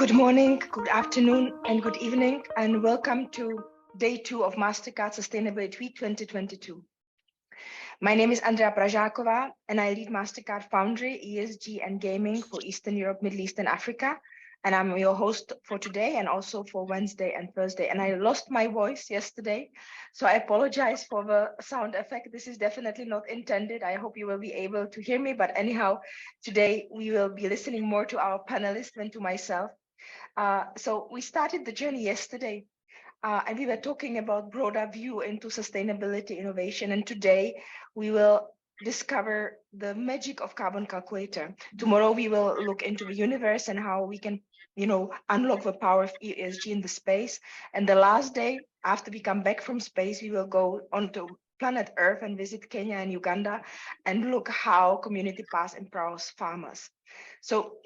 Good morning, good afternoon, and good evening, and welcome to Day 2 of Mastercard Sustainability Week 2022. My name is Andrea Pražáková, and I lead Mastercard Foundry, ESG, and Gaming for Eastern Europe, Middle East, and Africa. And I'm your host for today and also for Wednesday and Thursday. And I lost my voice yesterday, so I apologize for the sound effect. This is definitely not intended. I hope you will be able to hear me. But anyhow, today we will be listening more to our panelists than to myself. So we started the journey yesterday, and we were talking about broader view into sustainability innovation. And today we will discover the magic of carbon calculator. Tomorrow we will look into the universe and how we can, unlock the power of ESG in the space. And the last day, after we come back from space, we will go onto planet Earth and visit Kenya and Uganda and look how community pass empowers farmers. So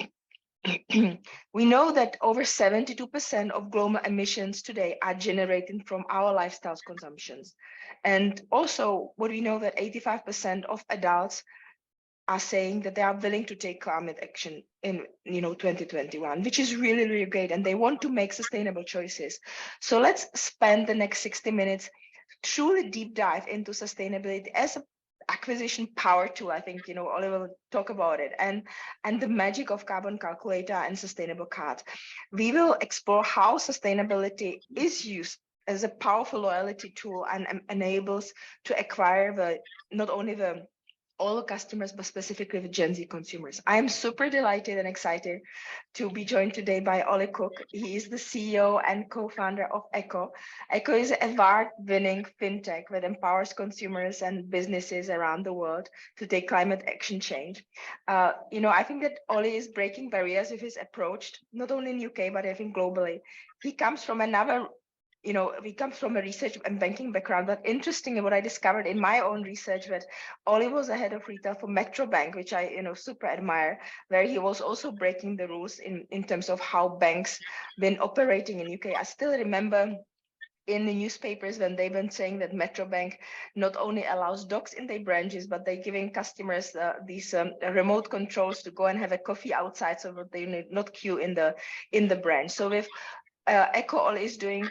we know that over 72% of global emissions today are generated from our lifestyles consumptions. And also what we know that 85% of adults are saying that they are willing to take climate action in 2021, which is really, really great. And they want to make sustainable choices. So let's spend the next 60 minutes truly deep dive into sustainability as a acquisition power tool. I think Oliver will talk about it, and the magic of carbon calculator and sustainable cards. We will explore how sustainability is used as a powerful loyalty tool and enables to acquire not only all the customers, but specifically the Gen Z consumers. I am super delighted and excited to be joined today by Oli Cook. He is the CEO and co-founder of Ekko. Ekko is an award-winning fintech that empowers consumers and businesses around the world to take climate action change. I think that Oli is breaking barriers with his approach, not only in UK, but I think globally. He comes from we come from a research and banking background, but interestingly, what I discovered in my own research that Oli was a head of retail for Metro Bank, which I super admire, where he was also breaking the rules in terms of how banks been operating in UK. I still remember in the newspapers when they've been saying that Metro Bank not only allows dogs in their branches, but they're giving customers these remote controls to go and have a coffee outside so that they not queue in the branch. So with Ekko is doing,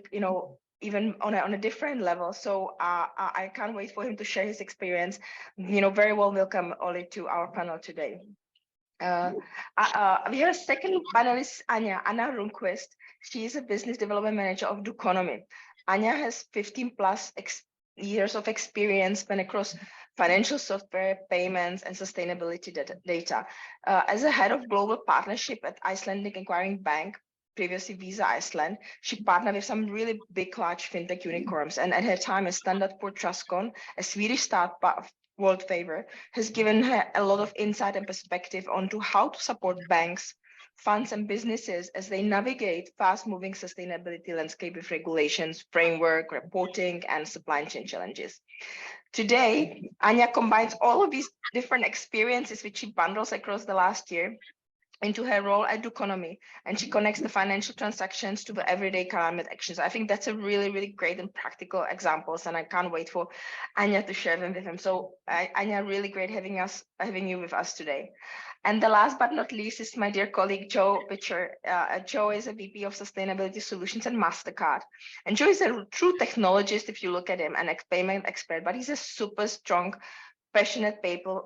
even on a different level. So I can't wait for him to share his experience. Very well welcome, Oli, to our panel today. We have a second panelist, Anna Rundquist. She is a business development manager of Doconomy. Anya has 15 plus years of experience span across financial software, payments, and sustainability data. As a head of global partnership at Icelandic Acquiring Bank, previously Visa Iceland, she partnered with some really big, large fintech unicorns. And at her time, a Standard for Trustcon, a Swedish startup world favor, has given her a lot of insight and perspective onto how to support banks, funds, and businesses as they navigate fast-moving sustainability landscape with regulations, framework, reporting, and supply chain challenges. Today, Anya combines all of these different experiences which she bundles across the last year into her role at Doconomy, and she connects the financial transactions to the everyday climate actions. I think that's a really, really great and practical examples, and I can't wait for Anya to share them with him. So Anya, really great having you with us today. And the last but not least is my dear colleague, Joe Pitcher. Joe is a VP of Sustainability Solutions at Mastercard. And Joe is a true technologist if you look at him, and a payment expert, but he's a super strong, passionate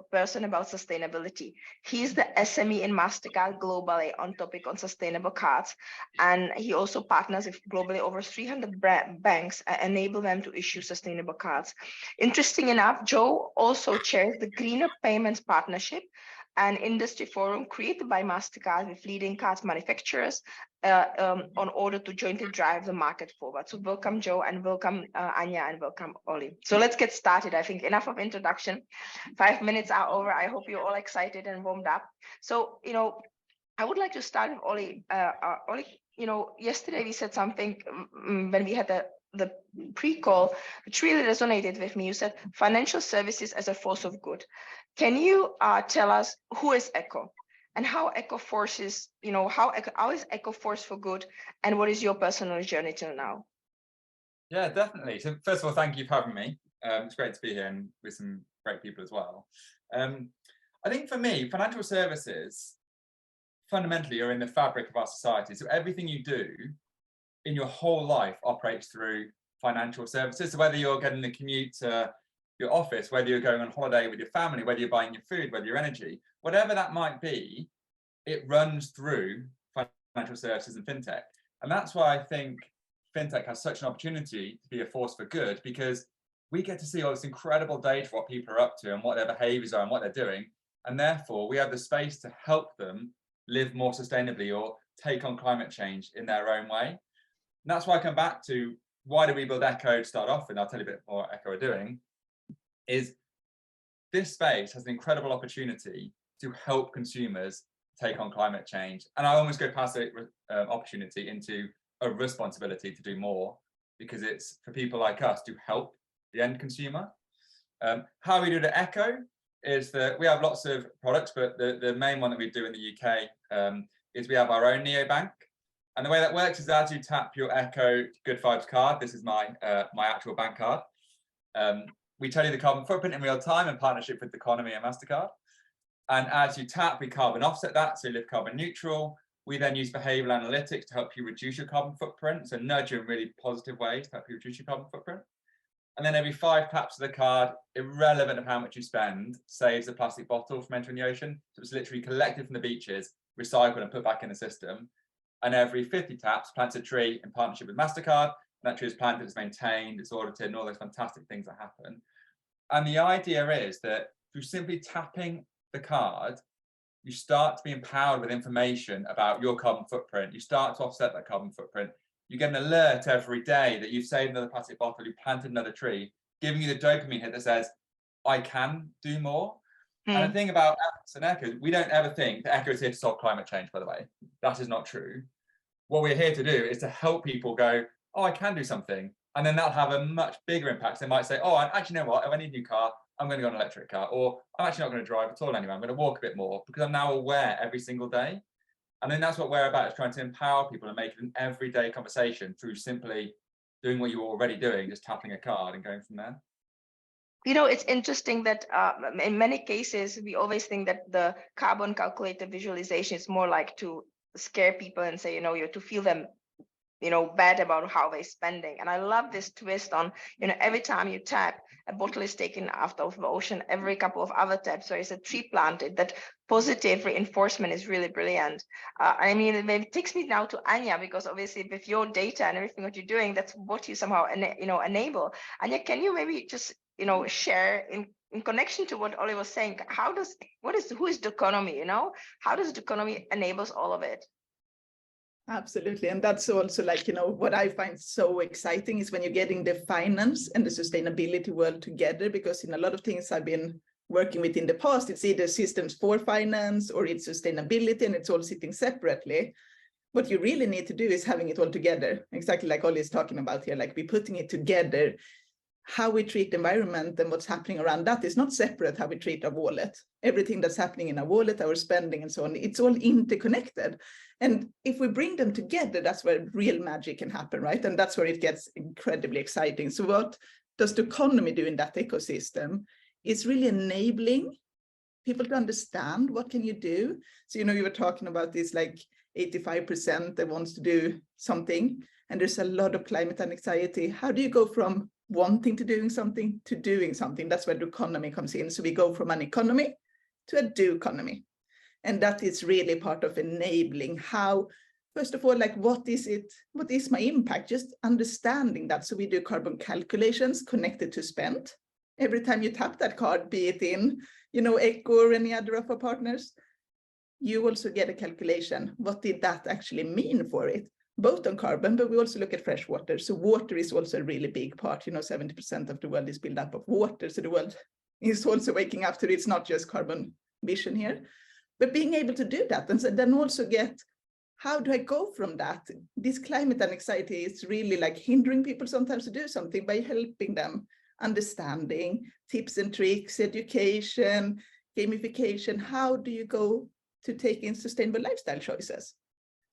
person about sustainability. He's the SME in Mastercard globally on topic on sustainable cards. And he also partners with globally over 300 banks and enable them to issue sustainable cards. Interesting enough, Joe also chairs the Greener Payments Partnership, an industry forum created by Mastercard with leading cards manufacturers on order to jointly drive the market forward. So welcome, Joe, and welcome, Anya, and welcome, Oli. So let's get started. I think enough of introduction. 5 minutes are over. I hope you're all excited and warmed up. So, I would like to start with Oli. Oli, yesterday we said something when we had the pre-call, which really resonated with me. You said financial services as a force of good. Can you tell us who is Ekko and how Ekko forces, how is Ekko force for good, and what is your personal journey till now? Yeah, definitely. So first of all, thank you for having me. It's great to be here and with some great people as well. I think for me, financial services fundamentally you're in the fabric of our society. So everything you do in your whole life operates through financial services. So whether you're getting the commute to your office, whether you're going on holiday with your family, whether you're buying your food, whether your energy, whatever that might be, it runs through financial services and fintech. And that's why I think fintech has such an opportunity to be a force for good, because we get to see all this incredible data, what people are up to and what their behaviors are and what they're doing. And therefore we have the space to help them live more sustainably or take on climate change in their own way. And that's why I come back to, why do we build Ekko to start off with? I'll tell you a bit more what Ekko are doing. Is this space has an incredible opportunity to help consumers take on climate change. And I almost go past the opportunity into a responsibility to do more, because it's for people like us to help the end consumer. How we do it at Ekko is that we have lots of products, but the main one that we do in the UK is we have our own neobank. And the way that works is as you tap your Ekko Good Vibes card, this is my actual bank card, we tell you the carbon footprint in real time in partnership with Doconomy and Mastercard. And as you tap, we carbon offset that, so you live carbon neutral. We then use behavioral analytics to help you reduce your carbon footprint, so nudge you in really positive ways to help you reduce your carbon footprint. And then every 5 taps of the card, irrelevant of how much you spend, saves a plastic bottle from entering the ocean. So it's literally collected from the beaches, recycled and put back in the system. And every 50 taps plants a tree in partnership with Mastercard. And that tree is planted, it's maintained, it's audited, and all those fantastic things that happen. And the idea is that through simply tapping the card, you start to be empowered with information about your carbon footprint. You start to offset that carbon footprint. You get an alert every day that you've saved another plastic bottle, you planted another tree, giving you the dopamine hit that says, I can do more. And the thing about us and Ekko, we don't ever think that Ekko is here to solve climate change, by the way. That is not true. What we're here to do is to help people go, oh, I can do something. And then that'll have a much bigger impact. They might say, oh, actually, you know what? If I need a new car, I'm going to go on an electric car. Or I'm actually not going to drive at all anyway. I'm going to walk a bit more because I'm now aware every single day. And then that's what we're about, is trying to empower people and make it an everyday conversation through simply doing what you're already doing, just tapping a card and going from there. You know, it's interesting that in many cases, we always think that the carbon calculator visualization is more like to scare people and say, you know, to feel them, you know, bad about how they're spending. And I love this twist on, you know, every time you tap, a bottle is taken out of the ocean, every couple of other taps, there is a tree planted. That positive reinforcement is really brilliant. I mean, it takes me now to Anya, because obviously with your data and everything that you're doing, that's what you somehow, you know, enable. Anya, can you maybe just, you know, share in connection to what Ollie was saying, who is Doconomy, you know? How does Doconomy enables all of it? Absolutely. And that's also, like, you know, what I find so exciting is when you're getting the finance and the sustainability world together, because in a lot of things I've been working with in the past, it's either systems for finance or it's sustainability, and it's all sitting separately. What you really need to do is having it all together, exactly like Ollie is talking about here, like we're putting it together. How we treat the environment and what's happening around that is not separate. How we treat our wallet, everything that's happening in our wallet, our spending and so on, it's all interconnected. And if we bring them together, that's where real magic can happen, right? And that's where it gets incredibly exciting. So what does Doconomy do in that ecosystem? It's really enabling people to understand what can you do. So, you know, you were talking about this, like 85% that wants to do something, and there's a lot of climate anxiety. How do you go from wanting to doing something to doing something? That's where Doconomy comes in. So we go from an economy to a do-economy. And that is really part of enabling how, first of all, like, what is it? What is my impact? Just understanding that. So we do carbon calculations connected to spend. Every time you tap that card, be it in, you know, Ekko or any other of our partners, you also get a calculation. What did that actually mean for it? Both on carbon, but we also look at fresh water. So water is also a really big part. You know, 70% of the world is built up of water. So the world is also waking up to it. It's not just carbon vision here, but being able to do that. And so then also get, how do I go from that? This climate anxiety is really like hindering people sometimes to do something, by helping them understanding tips and tricks, education, gamification. How do you go to take in sustainable lifestyle choices?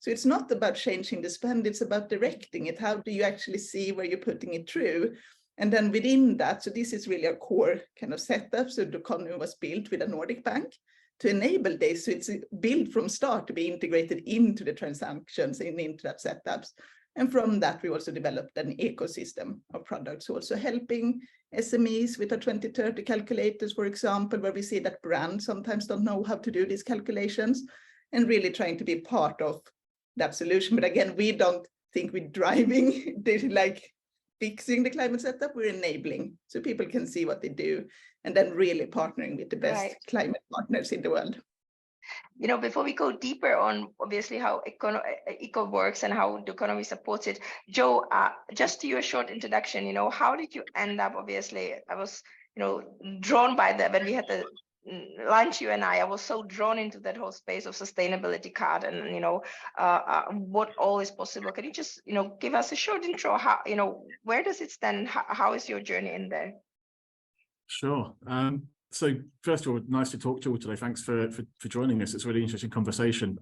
So it's not about changing the spend, it's about directing it. How do you actually see where you're putting it through? And then within that, so this is really a core kind of setup. So Doconomy was built with a Nordic bank. to enable this. So it's built from start to be integrated into the transactions and into that setups. And from that, we also developed an ecosystem of products, also helping SMEs with the 2030 calculators, for example, where we see that brands sometimes don't know how to do these calculations, and really trying to be part of that solution. But again, we don't think we're driving, like fixing the climate setup, we're enabling so people can see what they do, and then really partnering with the best climate partners in the world. You know, before we go deeper on obviously how Ekko works and how Doconomy supports it, Joe, just to your short introduction, you know, how did you end up? Obviously, I was, you know, drawn by when we had the lunch, you and I was so drawn into that whole space of sustainability card and, you know, what all is possible. Can you just, you know, give us a short intro? How, you know, where does it stand? How is your journey in there? Sure. So first of all, nice to talk to you all today. Thanks for joining us. It's a really interesting conversation.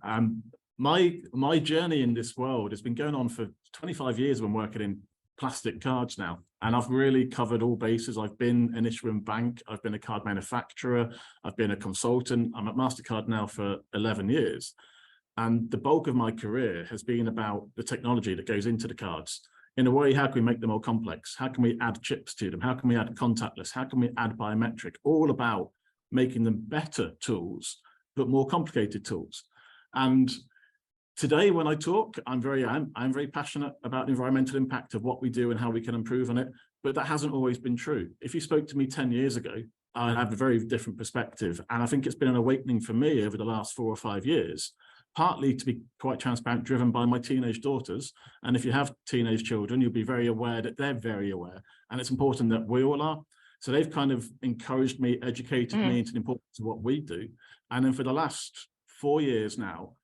My journey in this world has been going on for 25 years. When working in plastic cards now, and I've really covered all bases. I've been an issuing bank, I've been a card manufacturer, I've been a consultant. I'm at Mastercard now for 11 years. And the bulk of my career has been about the technology that goes into the cards. In a way, how can we make them more complex? How can we add chips to them? How can we add contactless? How can we add biometric? All about making them better tools, but more complicated tools. And today, when I talk, I'm very passionate about the environmental impact of what we do and how we can improve on it. But that hasn't always been true. If you spoke to me 10 years ago, I'd have a very different perspective. And I think it's been an awakening for me over the last 4 or 5 years. Partly, to be quite transparent, driven by my teenage daughters. And if you have teenage children, you'll be very aware that they're very aware. And it's important that we all are. So they've kind of encouraged me, educated me into the importance of what we do. And then for the last 4 years now,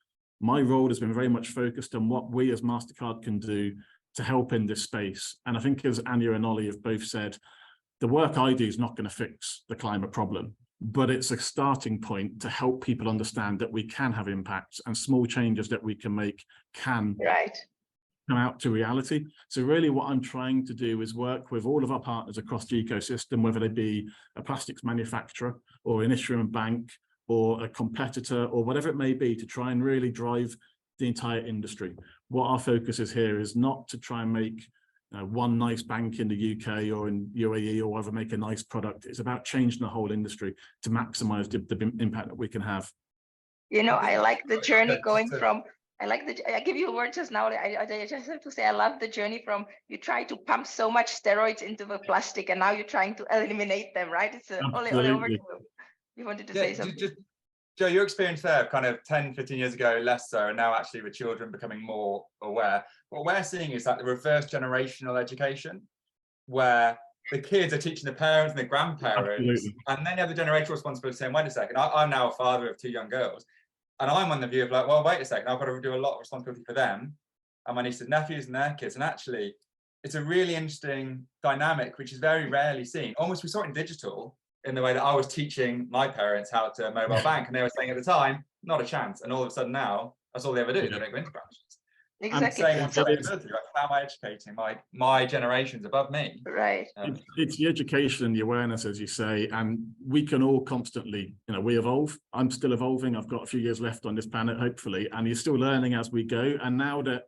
my role has been very much focused on what we as Mastercard can do to help in this space. And I think, as Anya and Ollie have both said, the work I do is not going to fix the climate problem, but it's a starting point to help people understand that we can have impacts, and small changes that we can make can come out to reality. So really what I'm trying to do is work with all of our partners across the ecosystem, whether they be a plastics manufacturer or an issuing bank or a competitor or whatever it may be, to try and really drive the entire industry. What our focus is here is not to try and make one nice bank in the UK or in UAE or whatever make a nice product. It's about changing the whole industry to maximize the impact that we can have. You know, I like the journey going from, I give you a word just now. I just have to say, I love the journey from you try to pump so much steroids into the plastic and now you're trying to eliminate them, right? It's Ollie, over to you. You wanted to say something. Joe, your experience there kind of 10, 15 years ago, less so, and now actually with children becoming more aware. What we're seeing is that the reverse generational education, where the kids are teaching the parents and the grandparents, and then you have the generational responsibility saying, wait a second, I'm now a father of 2 young girls, and I'm on the view of like, well, wait a second, I've got to do a lot of responsibility for them and my nieces and nephews and their kids. And actually, it's a really interesting dynamic, which is very rarely seen. Almost we saw it in digital, in the way that I was teaching my parents how to mobile bank, and they were saying at the time, not a chance. And all of a sudden now, that's all they ever do. They don't go into branches. Exactly. I'm saying, like, how am I educating my generations above me? Right. It's the education and the awareness, as you say, and we can all constantly, you know, we evolve. I'm still evolving. I've got a few years left on this planet, hopefully, and you're still learning as we go. And now that,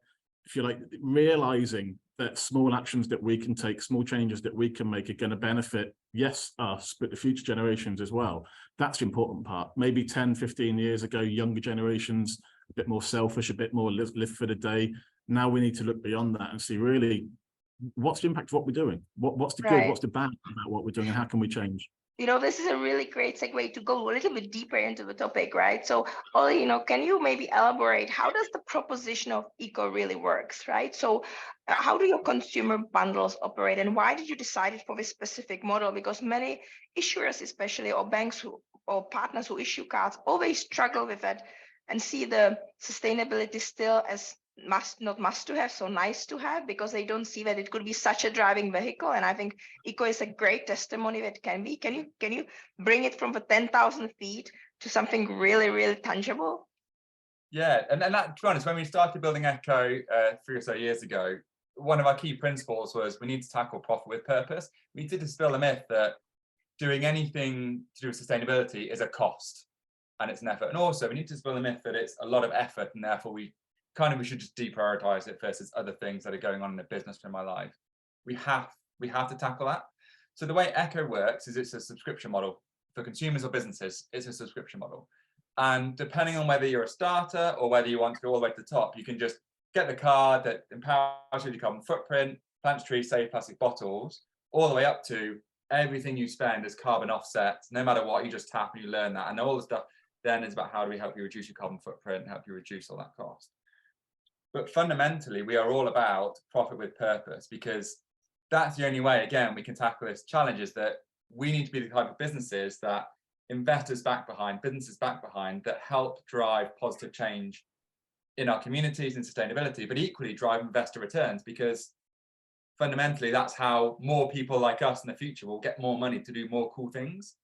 if you like, realizing that small actions that we can take, small changes that we can make are going to benefit, yes, us, but the future generations as well. That's the important part. Maybe 10, 15 years ago, younger generations, a bit more selfish, a bit more live for the day. Now we need to look beyond that and see really what's the impact of what we're doing? What's the good, what's the bad about what we're doing, and how can we change? You know, this is a really great segue to go a little bit deeper into the topic, right? So, Ollie, you know, can you maybe elaborate, how does the proposition of Ekko really works, right? So how do your consumer bundles operate, and why did you decide for this specific model? Because many issuers, especially, or banks or partners who issue cards, always struggle with that and see the sustainability still as not must to have, so nice to have, because they don't see that it could be such a driving vehicle. And I think Ekko is a great testimony that can be. Can you bring it from the 10,000 feet to something really, really tangible? Yeah, and that, to be honest, when we started building Ekko 3 or so years ago, one of our key principles was we need to tackle profit with purpose. We need to dispel the myth that doing anything to do with sustainability is a cost. and it's an effort. And also we need to dispel the myth that it's a lot of effort and therefore we should just deprioritize it versus other things that are going on in the business or in my life. We have to tackle that. So the way Ekko works is it's a subscription model for consumers or businesses. It's a subscription model. And depending on whether you're a starter or whether you want to go all the way to the top, you can just get the card that empowers you with your carbon footprint, plants trees, save plastic bottles, all the way up to everything you spend is carbon offsets. No matter what, you just tap and you learn that. And all the stuff then is about how do we help you reduce your carbon footprint and help you reduce all that cost. But fundamentally, we are all about profit with purpose, because that's the only way, again, we can tackle this challenge, is that we need to be the type of businesses that investors back behind, businesses back behind, that help drive positive change in our communities and sustainability, but equally drive investor returns, because fundamentally that's how more people like us in the future will get more money to do more cool things.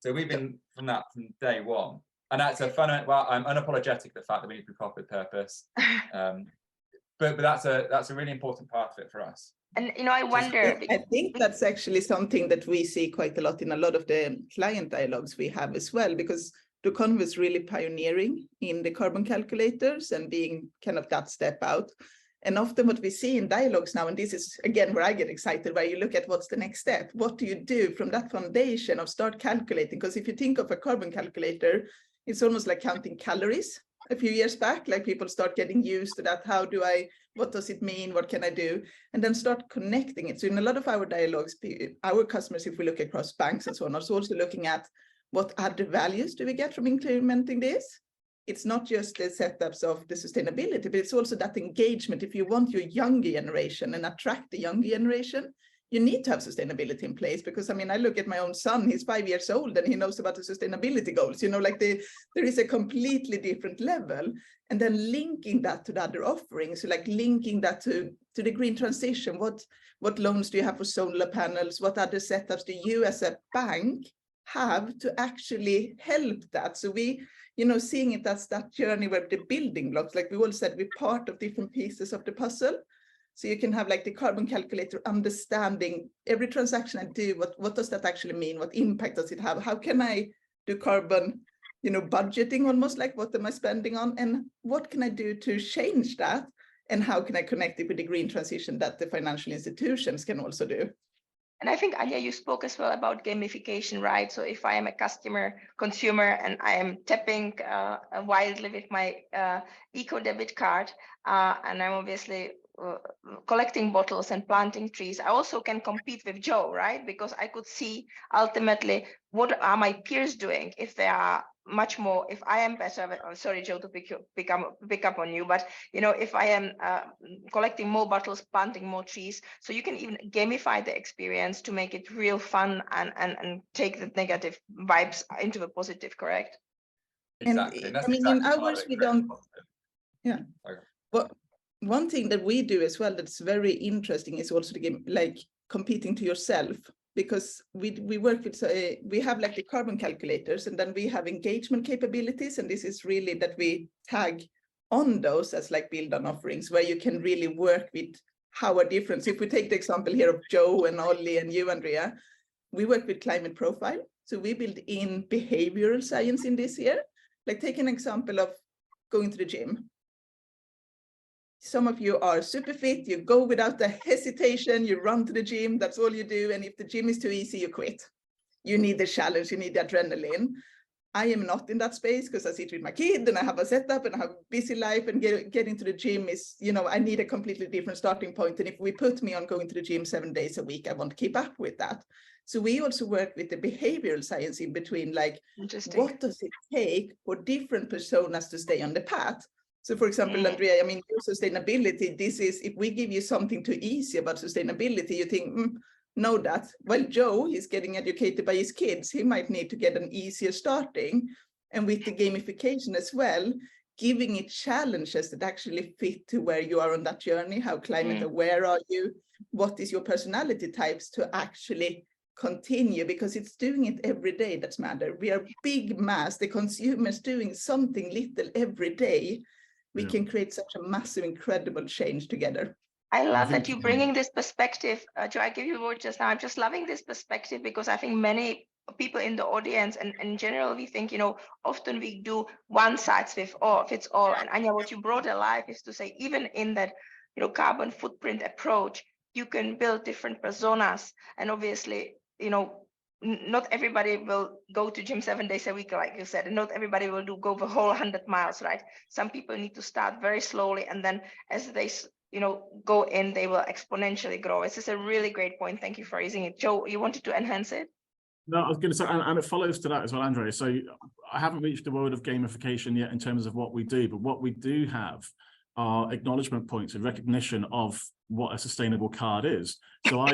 So we've been from day one, and that's a fundamental. Well, I'm unapologetic the fact that we need to be profit with purpose, but that's a really important part of it for us. And I wonder. I think that's actually something that we see quite a lot in a lot of the client dialogues we have as well, because Doconomy was really pioneering in the carbon calculators and being kind of that step out. And often what we see in dialogues now, and this is again where I get excited, where you look at what's the next step, what do you do from that foundation of start calculating? Because if you think of a carbon calculator, it's almost like counting calories. A few years back, like people start getting used to that. What does it mean? What can I do? And then start connecting it. So in a lot of our dialogues, our customers, if we look across banks and so on, are also looking at what other values do we get from implementing this? It's not just the setups of the sustainability, but it's also that engagement. If you want your younger generation and attract the younger generation, you need to have sustainability in place, because I mean, I look at my own son, he's 5 years old and he knows about the sustainability goals, like there is a completely different level. And then linking that to the other offerings, so like linking that to the green transition. What loans do you have for solar panels? What other setups do you as a bank have to actually help that? So we, seeing it as that journey where the building blocks, like we all said, we're part of different pieces of the puzzle. So you can have like the carbon calculator understanding every transaction I do, what does that actually mean? What impact does it have? How can I do carbon, budgeting, almost like what am I spending on? And what can I do to change that? And how can I connect it with the green transition that the financial institutions can also do? And I think, Anya, you spoke as well about gamification, right? So if I am a consumer, and I am tapping wildly with my eco debit card, and I'm obviously collecting bottles and planting trees, I also can compete with Joe, right? Because I could see ultimately what are my peers doing if they are much more, if I am better. Sorry, Joe, to pick up on you, but if I am collecting more bottles, planting more trees, so you can even gamify the experience to make it real fun and take the negative vibes into the positive, correct? Exactly. And I mean, in ours we don't. Yeah. Okay. Well, one thing that we do as well that's very interesting is also the game, like competing to yourself, because we work with, we have like the carbon calculators, and then we have engagement capabilities. And this is really that we tag on those as like build on offerings, where you can really work with how a difference. If we take the example here of Joe and Ollie and you, Andrea, we work with climate profile. So we build in behavioral science in this here. Like take an example of going to the gym. Some of you are super fit, you go without the hesitation, you run to the gym, that's all you do. And if the gym is too easy, you quit. You need the challenge, you need the adrenaline. I am not in that space because I sit with my kid and I have a setup and I have a busy life, and getting to the gym is, I need a completely different starting point. And if we put me on going to the gym 7 days a week, I won't keep up with that. So we also work with the behavioral science in between, like what does it take for different personas to stay on the path? So for example, Andrea, I mean, your sustainability, this is, if we give you something too easy about sustainability, you think, know that. Well, Joe, he's getting educated by his kids. He might need to get an easier starting. And with the gamification as well, giving it challenges that actually fit to where you are on that journey. How climate aware are you? What is your personality types to actually continue? Because it's doing it every day that's matter. We are big mass, the consumers doing something little every day. We can create such a massive, incredible change together. I love that you're bringing this perspective. Joe, I give you a word just now. I'm just loving this perspective, because I think many people in the audience and in general, we think, often we do one size fits all. And Anya, what you brought alive is to say, even in that, carbon footprint approach, you can build different personas. And obviously, not everybody will go to gym 7 days a week, like you said, and not everybody will go the whole 100 miles, right? Some people need to start very slowly, and then as they go in, they will exponentially grow. This is a really great point. Thank you for raising it. Joe, you wanted to enhance it? No, I was going to say, and it follows to that as well, Andrea. So I haven't reached the world of gamification yet in terms of what we do, but what we do have are acknowledgement points and recognition of what a sustainable card is. So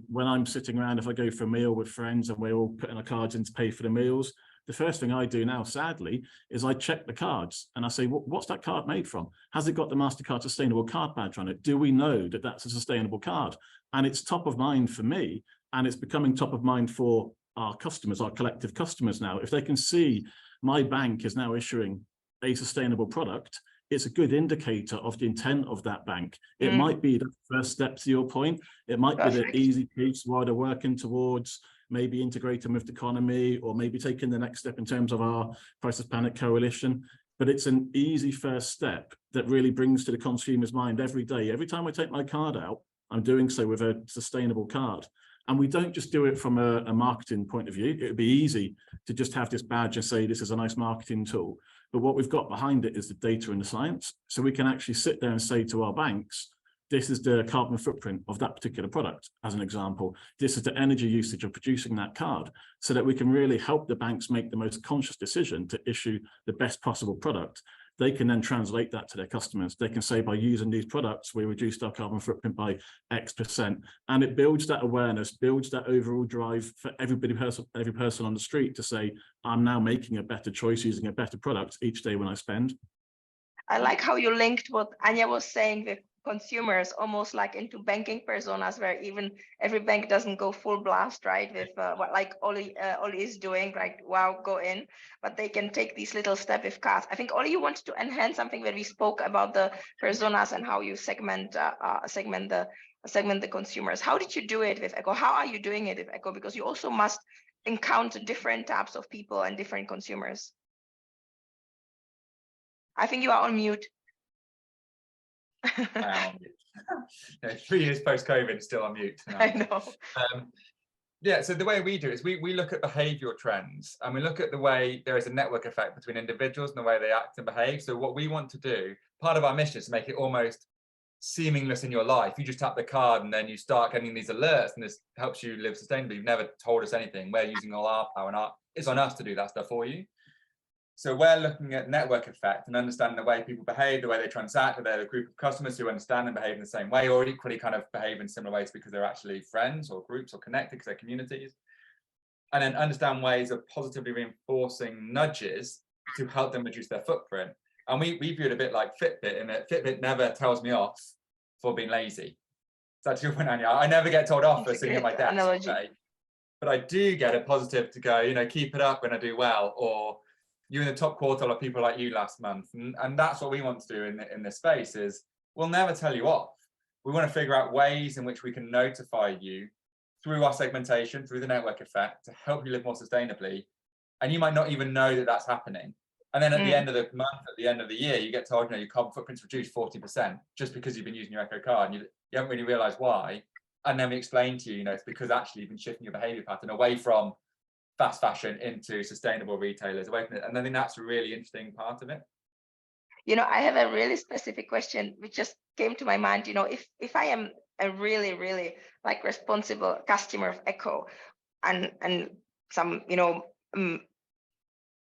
when I'm sitting around, if I go for a meal with friends and we're all putting our cards in to pay for the meals, the first thing I do now, sadly, is I check the cards and I say, what's that card made from? Has it got the Mastercard Sustainable Card badge on it? Do we know that that's a sustainable card? And it's top of mind for me, and it's becoming top of mind for our customers, our collective customers now. If they can see my bank is now issuing a sustainable product, it's a good indicator of the intent of that bank. It might be the first step to your point. It might be the easy piece while they're working towards maybe integrating with Doconomy, or maybe taking the next step in terms of our Priceless Planet Coalition. But it's an easy first step that really brings to the consumer's mind every day. Every time I take my card out, I'm doing so with a sustainable card. And we don't just do it from a marketing point of view. It would be easy to just have this badge and say, this is a nice marketing tool. But what we've got behind it is the data and the science. So we can actually sit there and say to our banks, this is the carbon footprint of that particular product, as an example. This is the energy usage of producing that card, so that we can really help the banks make the most conscious decision to issue the best possible product. They can then translate that to their customers. They can say, by using these products, we reduced our carbon footprint by X%. And it builds that awareness, builds that overall drive for every person on the street to say, I'm now making a better choice using a better product each day when I spend. I like how you linked what Anya was saying with consumers, almost like into banking personas, where even every bank doesn't go full blast, right? With what like Oli is doing, right? Wow, go in, but they can take these little steps with cards. I think Oli, you wanted to enhance something where we spoke about the personas and how you segment the consumers. How did you do it with Ekko? How are you doing it with Ekko? Because you also must encounter different types of people and different consumers. I think you are on mute. I am on mute. 3 years post-COVID, still on mute. I know. Yeah, so the way we do it is we look at behavioural trends, and we look at the way there is a network effect between individuals and the way they act and behave. So what we want to do, part of our mission is to make it almost seamless in your life. You just tap the card and then you start getting these alerts, and this helps you live sustainably. You've never told us anything. We're using all our power, and it's on us to do that stuff for you. So we're looking at network effect and understanding the way people behave, the way they transact, whether they're a group of customers who understand and behave in the same way, or equally kind of behave in similar ways because they're actually friends or groups or connected because they're communities. And then understand ways of positively reinforcing nudges to help them reduce their footprint. And we view it a bit like Fitbit, in that Fitbit never tells me off for being lazy. So that's your point, Anya. I never get told off for sitting at my desk today, but I do get a positive to go, keep it up when I do well, or you're in the top quartile of people like you last month. And that's what we want to do in this space is we'll never tell you off. We want to figure out ways in which we can notify you through our segmentation, through the network effect, to help you live more sustainably. And you might not even know that that's happening. And then at the end of the month, at the end of the year, you get told, your carbon footprint's reduced 40% just because you've been using your Ekko card, and you haven't really realized why. And then we explain to you, it's because actually you've been shifting your behavior pattern away from fast fashion into sustainable retailers, away from it. And I think that's a really interesting part of it. I have a really specific question which just came to my mind. If I am a really, really like responsible customer of Ekko and some,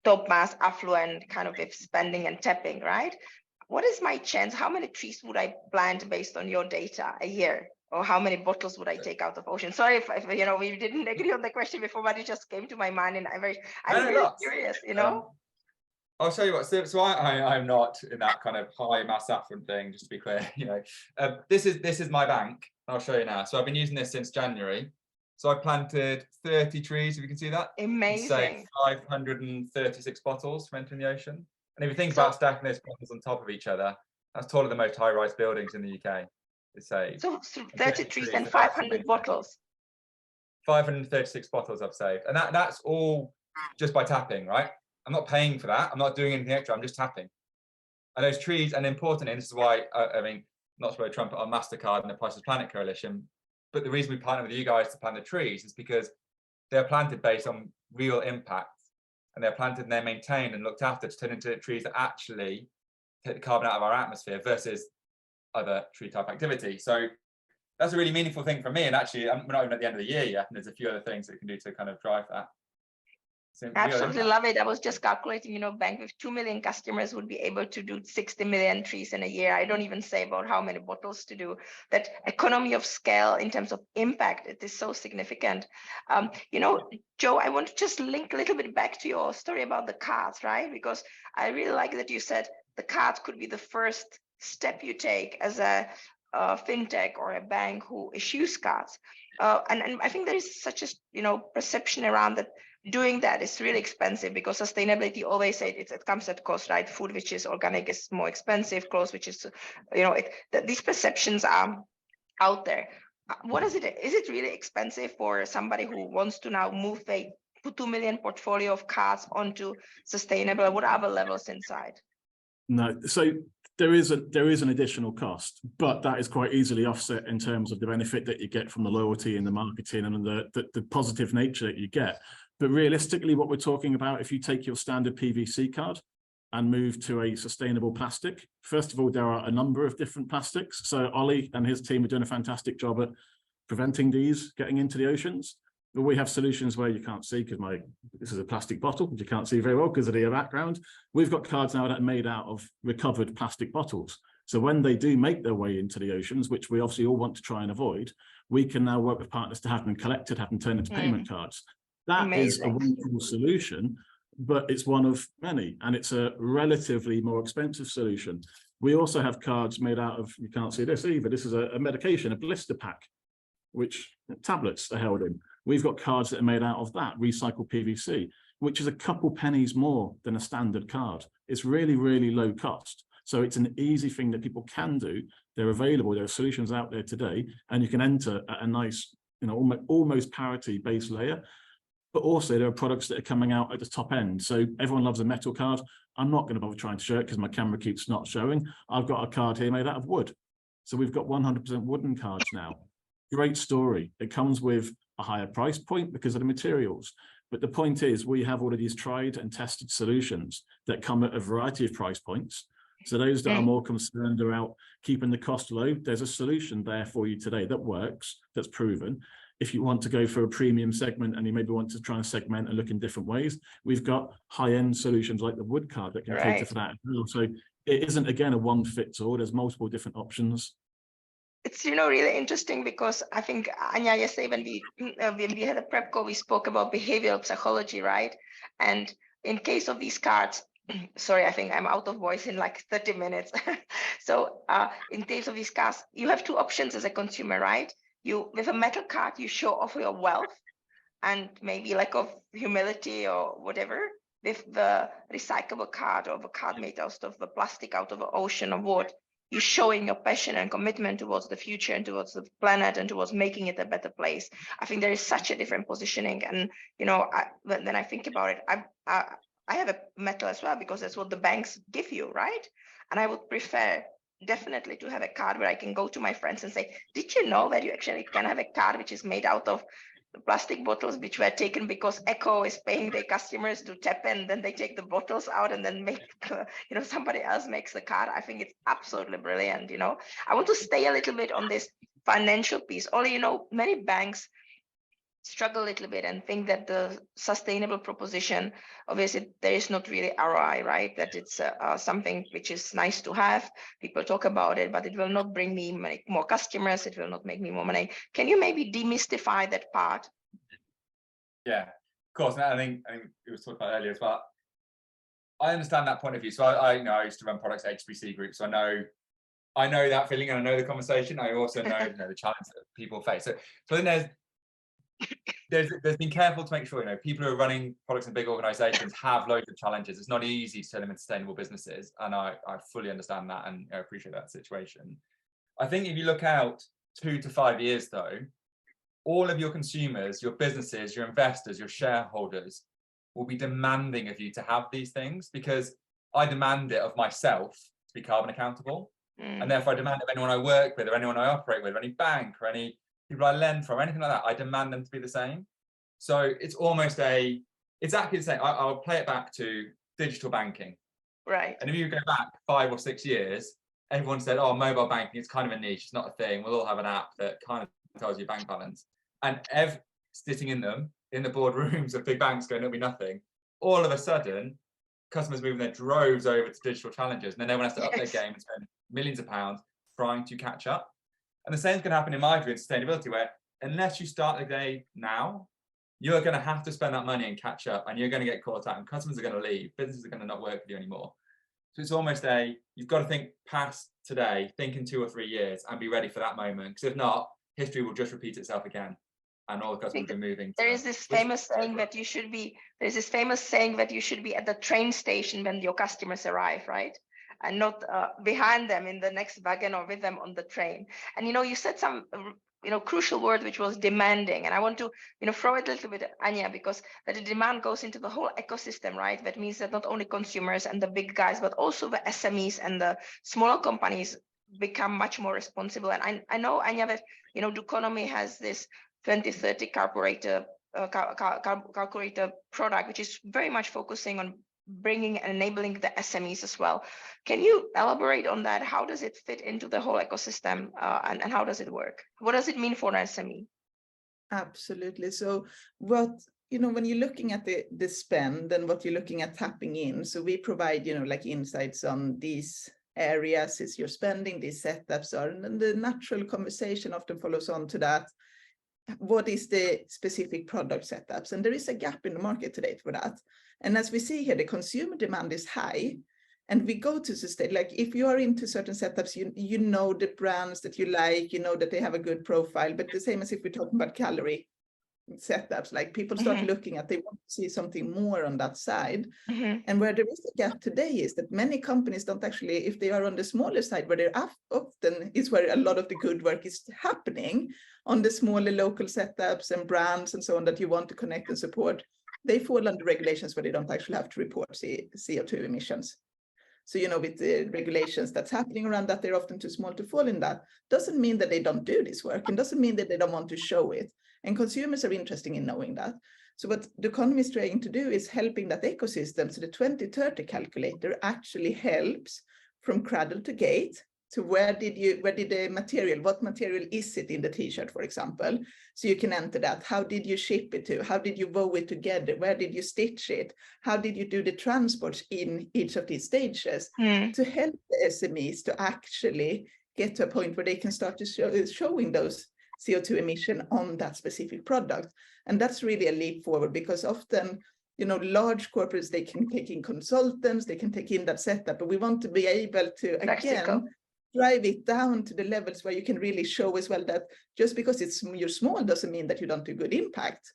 top mass affluent kind of with spending and tapping, right? What is my chance? How many trees would I plant based on your data a year? Or how many bottles would I take out of ocean? Sorry if we didn't agree on the question before, but it just came to my mind, and I'm really curious. I'll show you what. So I'm not in that kind of high mass affluent thing. Just to be clear, this is my bank. I'll show you now. So I've been using this since January. So I planted 30 trees. If you can see that, amazing. Saved 536 bottles from entering the ocean. And if you think about stacking those bottles on top of each other, that's taller than most high-rise buildings in the UK. So 30 trees and 500 bottles. 536 bottles I've saved, and that's all just by tapping, right? I'm not paying for that. I'm not doing anything extra. I'm just tapping. And those trees, and important, and this is why I mean, not to blow a trumpet on Mastercard and the Priceless Planet Coalition, but the reason we partner with you guys to plant the trees is because they're planted based on real impact, and they're planted and they're maintained and looked after to turn into trees that actually take the carbon out of our atmosphere versus other tree type activity. So that's a really meaningful thing for me. And actually, we're not even at the end of the year yet, and there's a few other things that we can do to kind of drive that. So, absolutely love it. I was just calculating, bank with 2 million customers would be able to do 60 million trees in a year. I don't even say about how many bottles to do. That economy of scale in terms of impact, it is so significant. Joe, I want to just link a little bit back to your story about the cards, right? Because I really like that you said the cards could be the first step you take as a fintech or a bank who issues cards. And I think there is such a perception around that doing that is really expensive, because sustainability always said it comes at cost, right? Food which is organic is more expensive, clothes which is, these perceptions are out there. What is it? Is it really expensive for somebody who wants to now move a 2 million portfolio of cards onto sustainable? What are the levels inside? No, so there is an additional cost, but that is quite easily offset in terms of the benefit that you get from the loyalty and the marketing and the positive nature that you get. But realistically, what we're talking about, if you take your standard PVC card and move to a sustainable plastic, first of all, there are a number of different plastics. So Ollie and his team are doing a fantastic job at preventing these getting into the oceans. But we have solutions where you can't see, because this is a plastic bottle, which you can't see very well because of the background. We've got cards now that are made out of recovered plastic bottles. So when they do make their way into the oceans, which we obviously all want to try and avoid, we can now work with partners to have them collected, have them turned into payment cards. That Amazing. Is a wonderful solution, but it's one of many, and it's a relatively more expensive solution. We also have cards made out of, you can't see this either, this is a medication, a blister pack, which tablets are held in. We've got cards that are made out of that, recycled PVC, which is a couple pennies more than a standard card. It's really, really low cost. So it's an easy thing that people can do. They're available. There are solutions out there today, and you can enter at a nice, almost parity base layer. But also there are products that are coming out at the top end. So everyone loves a metal card. I'm not going to bother trying to show it because my camera keeps not showing. I've got a card here made out of wood. So we've got 100% wooden cards now. Great story. It comes with a higher price point because of the materials. But the point is, we have all of these tried and tested solutions that come at a variety of price points. So those that are more concerned about keeping the cost low, there's a solution there for you today that works, that's proven. If you want to go for a premium segment and you maybe want to try and segment and look in different ways, we've got high-end solutions like the wood card that can cater for that as well. So it isn't, again, a one-fits-all. There's multiple different options. It's really interesting, because I think Anya, yesterday when we had a prep call, we spoke about behavioral psychology, right? And in case of these cards, sorry, I think I'm out of voice in like 30 minutes. So in case of these cards, you have two options as a consumer, right? With a metal card, you show off your wealth and maybe lack of humility or whatever. With the recyclable card, or the card made out of the plastic, out of the ocean or wood, you're showing your passion and commitment towards the future and towards the planet and towards making it a better place. I think there is such a different positioning. And, when I think about it, I have a metal as well, because that's what the banks give you, right? And I would prefer definitely to have a card where I can go to my friends and say, did you know that you actually can have a card which is made out of plastic bottles which were taken because Ekko is paying their customers to tap in, then they take the bottles out and then make somebody else makes the card. I think it's absolutely brilliant. I want to stay a little bit on this financial piece. Only many banks struggle a little bit and think that the sustainable proposition, obviously there is not really ROI, right? That it's something which is nice to have. People talk about it, but it will not bring me more customers. It will not make me more money. Can you maybe demystify that part? Yeah, of course. And I think it was talked about earlier as well. I understand that point of view. So I used to run products at HBC Group, so I know that feeling, and I know the conversation. I also know the challenge that people face. So I think there's been careful to make sure people who are running products in big organizations have loads of challenges. It's not easy to turn them into sustainable businesses, and I fully understand that and appreciate that situation. I think if you look out 2 to 5 years though, all of your consumers, your businesses, your investors, your shareholders will be demanding of you to have these things, because I demand it of myself to be carbon accountable. And therefore I demand of anyone I work with or anyone I operate with, or any bank or any people I lend from, anything like that, I demand them to be the same. So it's almost exactly the same. I'll play it back to digital banking. Right. And if you go back 5 or 6 years, everyone said, oh, mobile banking, it's kind of a niche, it's not a thing. We'll all have an app that kind of tells you bank balance. And sitting in the boardrooms of big banks going, it'll be nothing. All of a sudden, customers moving their droves over to digital challenges, and then everyone has to up their game and spend millions of pounds trying to catch up. And the same is going to happen in my view in sustainability, where unless you start the day now, you're going to have to spend that money and catch up, and you're going to get caught out, and customers are going to leave, businesses are going to not work with you anymore. So it's almost you've got to think past today, think in 2 or 3 years, and be ready for that moment. Because if not, history will just repeat itself again, and all the customers will be moving. There is this famous saying that you should be. There's this famous saying that you should be at the train station when your customers arrive, right? And not behind them in the next wagon or with them on the train. And you said some crucial word, which was demanding. And I want to throw it a little bit at Anya, because that the demand goes into the whole ecosystem, right? That means that not only consumers and the big guys, but also the SMEs and the smaller companies become much more responsible. And I know, Anya, that Doconomy has this 2030 calculator product, which is very much focusing on bringing and enabling the SMEs as well. Can you elaborate on that? How does it fit into the whole ecosystem, and how does it work? What does it mean for an SME? Absolutely. So what, when you're looking at the spend and what you're looking at tapping in, so we provide, like insights on these areas is you're spending, these setups are, and then the natural conversation often follows on to that. What is the specific product setups? And there is a gap in the market today for that. And as we see here, the consumer demand is high, and we go to sustain, like if you are into certain setups, you know the brands that you like, that they have a good profile, but the same as if we're talking about calorie setups, like people start looking at, they want to see something more on that side. And where there is a gap today is that many companies don't actually, if they are on the smaller side, where they're often is where a lot of the good work is happening on the smaller local setups and brands and so on that you want to connect and support, they fall under regulations where they don't actually have to report CO2 emissions. So, with the regulations that's happening around that, they're often too small to fall in that. Doesn't mean that they don't do this work, and doesn't mean that they don't want to show it. And consumers are interested in knowing that. So what Doconomy is trying to do is helping that ecosystem. So the 2030 calculator actually helps from cradle to gate. So where did the material, what material is it in the t-shirt, for example? So you can enter that. How did you ship it to? How did you woe it together? Where did you stitch it? How did you do the transport in each of these stages? To help the SMEs to actually get to a point where they can start to showing those CO2 emission on that specific product. And that's really a leap forward, because often, large corporates, they can take in consultants, they can take in that setup, but we want to be able to, again, drive it down to the levels where you can really show as well that just because you're small doesn't mean that you don't do good impact.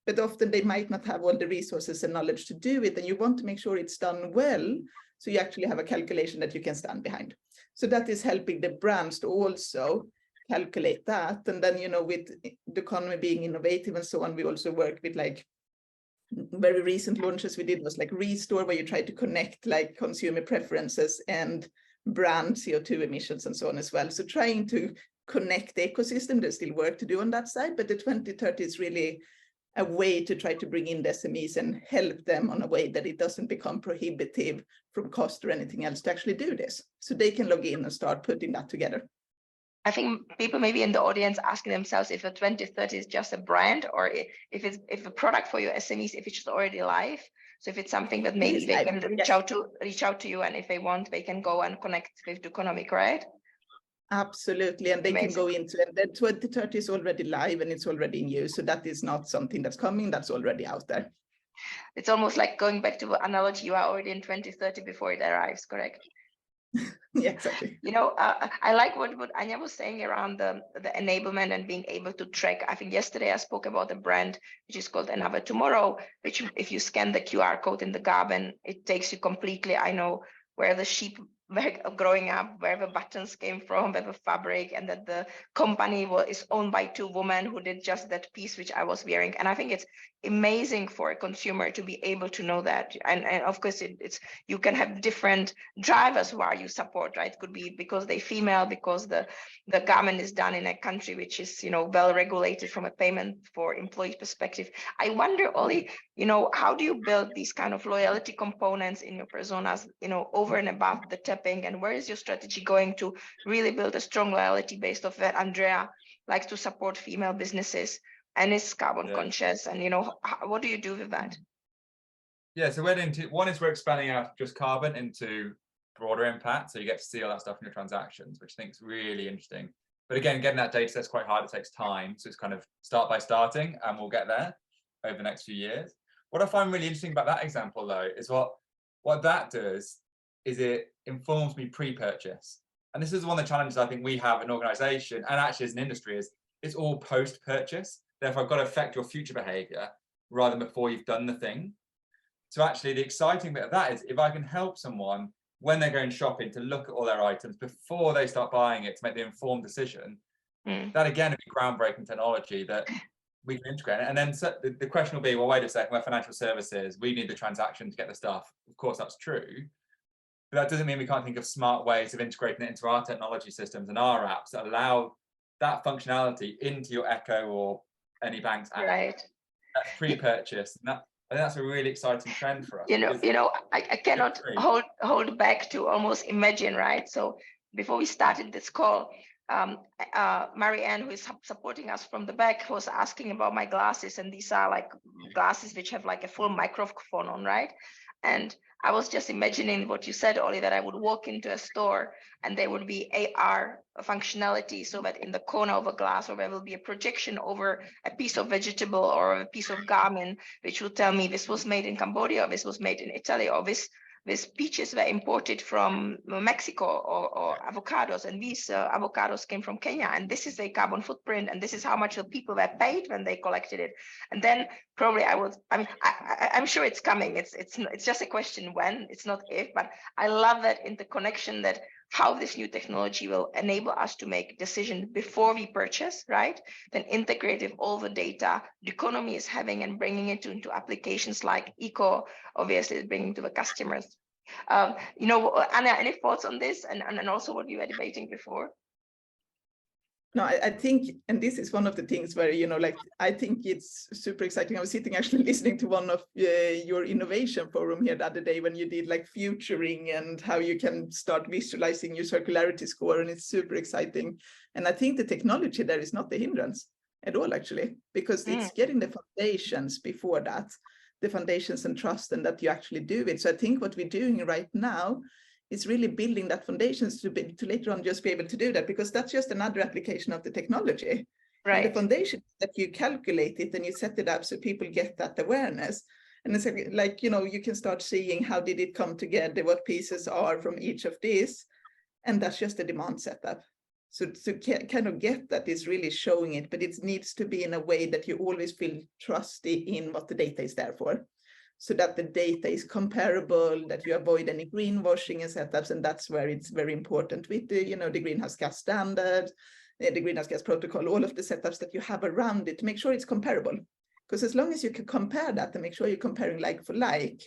But often they might not have all the resources and knowledge to do it, and you want to make sure it's done well, so you actually have a calculation that you can stand behind. So that is helping the brands to also calculate that. And then, with the economy being innovative and so on, we also work with, like, very recent launches we did was like Restore, where you try to connect like consumer preferences and brand CO2 emissions and so on as well. So trying to connect the ecosystem, there's still work to do on that side, but the 2030 is really a way to try to bring in the SMEs and help them on a way that it doesn't become prohibitive from cost or anything else to actually do this. So they can log in and start putting that together. I think people maybe in the audience asking themselves if a 2030 is just a brand, or if a product for your SMEs, if it's already live. So if it's something that maybe they can reach out to you, and if they want, they can go and connect with Doconomy, right? Absolutely, and they can go into it. The 2030 is already live and it's already in use. So that is not something that's coming, that's already out there. It's almost like going back to the analogy, you are already in 2030 before it arrives, correct? Yeah, exactly. I like what Anya was saying around the enablement and being able to track. I think yesterday I spoke about a brand which is called Another Tomorrow, which if you scan the QR code in the garden, it takes you completely, I know, where the sheep growing up, where the buttons came from, where the fabric, and that the company is owned by two women who did just that piece which I was wearing. And I think it's amazing for a consumer to be able to know that. And of course, it's you can have different drivers who are you support, right? It could be because they're female, because the garment is done in a country which is, you know, well regulated from a payment for employee perspective. I wonder, Oli, you know, how do you build these kind of loyalty components in your personas, you know, over and above the tapping, and where is your strategy going to really build a strong loyalty based off that Andrea likes to support female businesses and is carbon conscious, and, you know, what do you do with that? Yeah, so one is we're expanding out of just carbon into broader impact, so you get to see all that stuff in your transactions, which I think is really interesting. But again, getting that data set's quite hard. It takes time, so it's kind of start by starting, and we'll get there over the next few years. What I find really interesting about that example, though, is what that does is it informs me pre-purchase. And this is one of the challenges I think we have in an organization, and actually as an industry, is it's all post-purchase. Therefore, I've got to affect your future behavior rather than before you've done the thing. So actually, the exciting bit of that is if I can help someone when they're going shopping to look at all their items before they start buying it to make the informed decision, that again would be groundbreaking technology that we can integrate. And then the question will be, well, wait a second, we're financial services, we need the transaction to get the stuff. Of course, that's true. But that doesn't mean we can't think of smart ways of integrating it into our technology systems and our apps that allow that functionality into your Ekko or any bank's app. Right. That's pre-purchase. And I think that's a really exciing trend for us. I cannot hold back to almost imagine, right? So before we started this call, Marianne, who is supporting us from the back, was asking about my glasses, and these are like glasses which have like a full microphone on, right? And I was just imagining what you said, Oli, that I would walk into a store and there would be AR functionality, so that in the corner of a glass, or there will be a projection over a piece of vegetable or a piece of garment, which will tell me this was made in Cambodia, or this was made in Italy, or this peaches were imported from Mexico, or avocados, and these avocados came from Kenya, and this is a carbon footprint, and this is how much the people were paid when they collected it. And then probably I'm sure it's coming. It's just a question when, it's not if. But I love that interconnection, that how this new technology will enable us to make decisions before we purchase, right? Then integrate with all the data Doconomy is having and bringing it into applications like Ekko, obviously bringing to the customers. Anna, any thoughts on this, and also what you were debating before? No, I think, and this is one of the things where, I think it's super exciting. I was sitting actually listening to one of your innovation forum here the other day when you did like futuring and how you can start visualizing your circularity score, and it's super exciting. And I think the technology there is not the hindrance at all, actually, because it's getting the foundations before that, the foundations and trust, and that you actually do it. So I think what we're doing right now is really building that foundations to later on just be able to do that, because that's just another application of the technology. Right. And the foundation that you calculate it and you set it up so people get that awareness. And it's like, you can start seeing how did it come together, what pieces are from each of these. And that's just a demand setup. So to kind of get that is really showing it, but it needs to be in a way that you always feel trusty in what the data is there for. So that the data is comparable, that you avoid any greenwashing and setups, and that's where it's very important with the, the greenhouse gas standard, the greenhouse gas protocol, all of the setups that you have around it to make sure it's comparable. Because as long as you can compare that and make sure you're comparing like for like,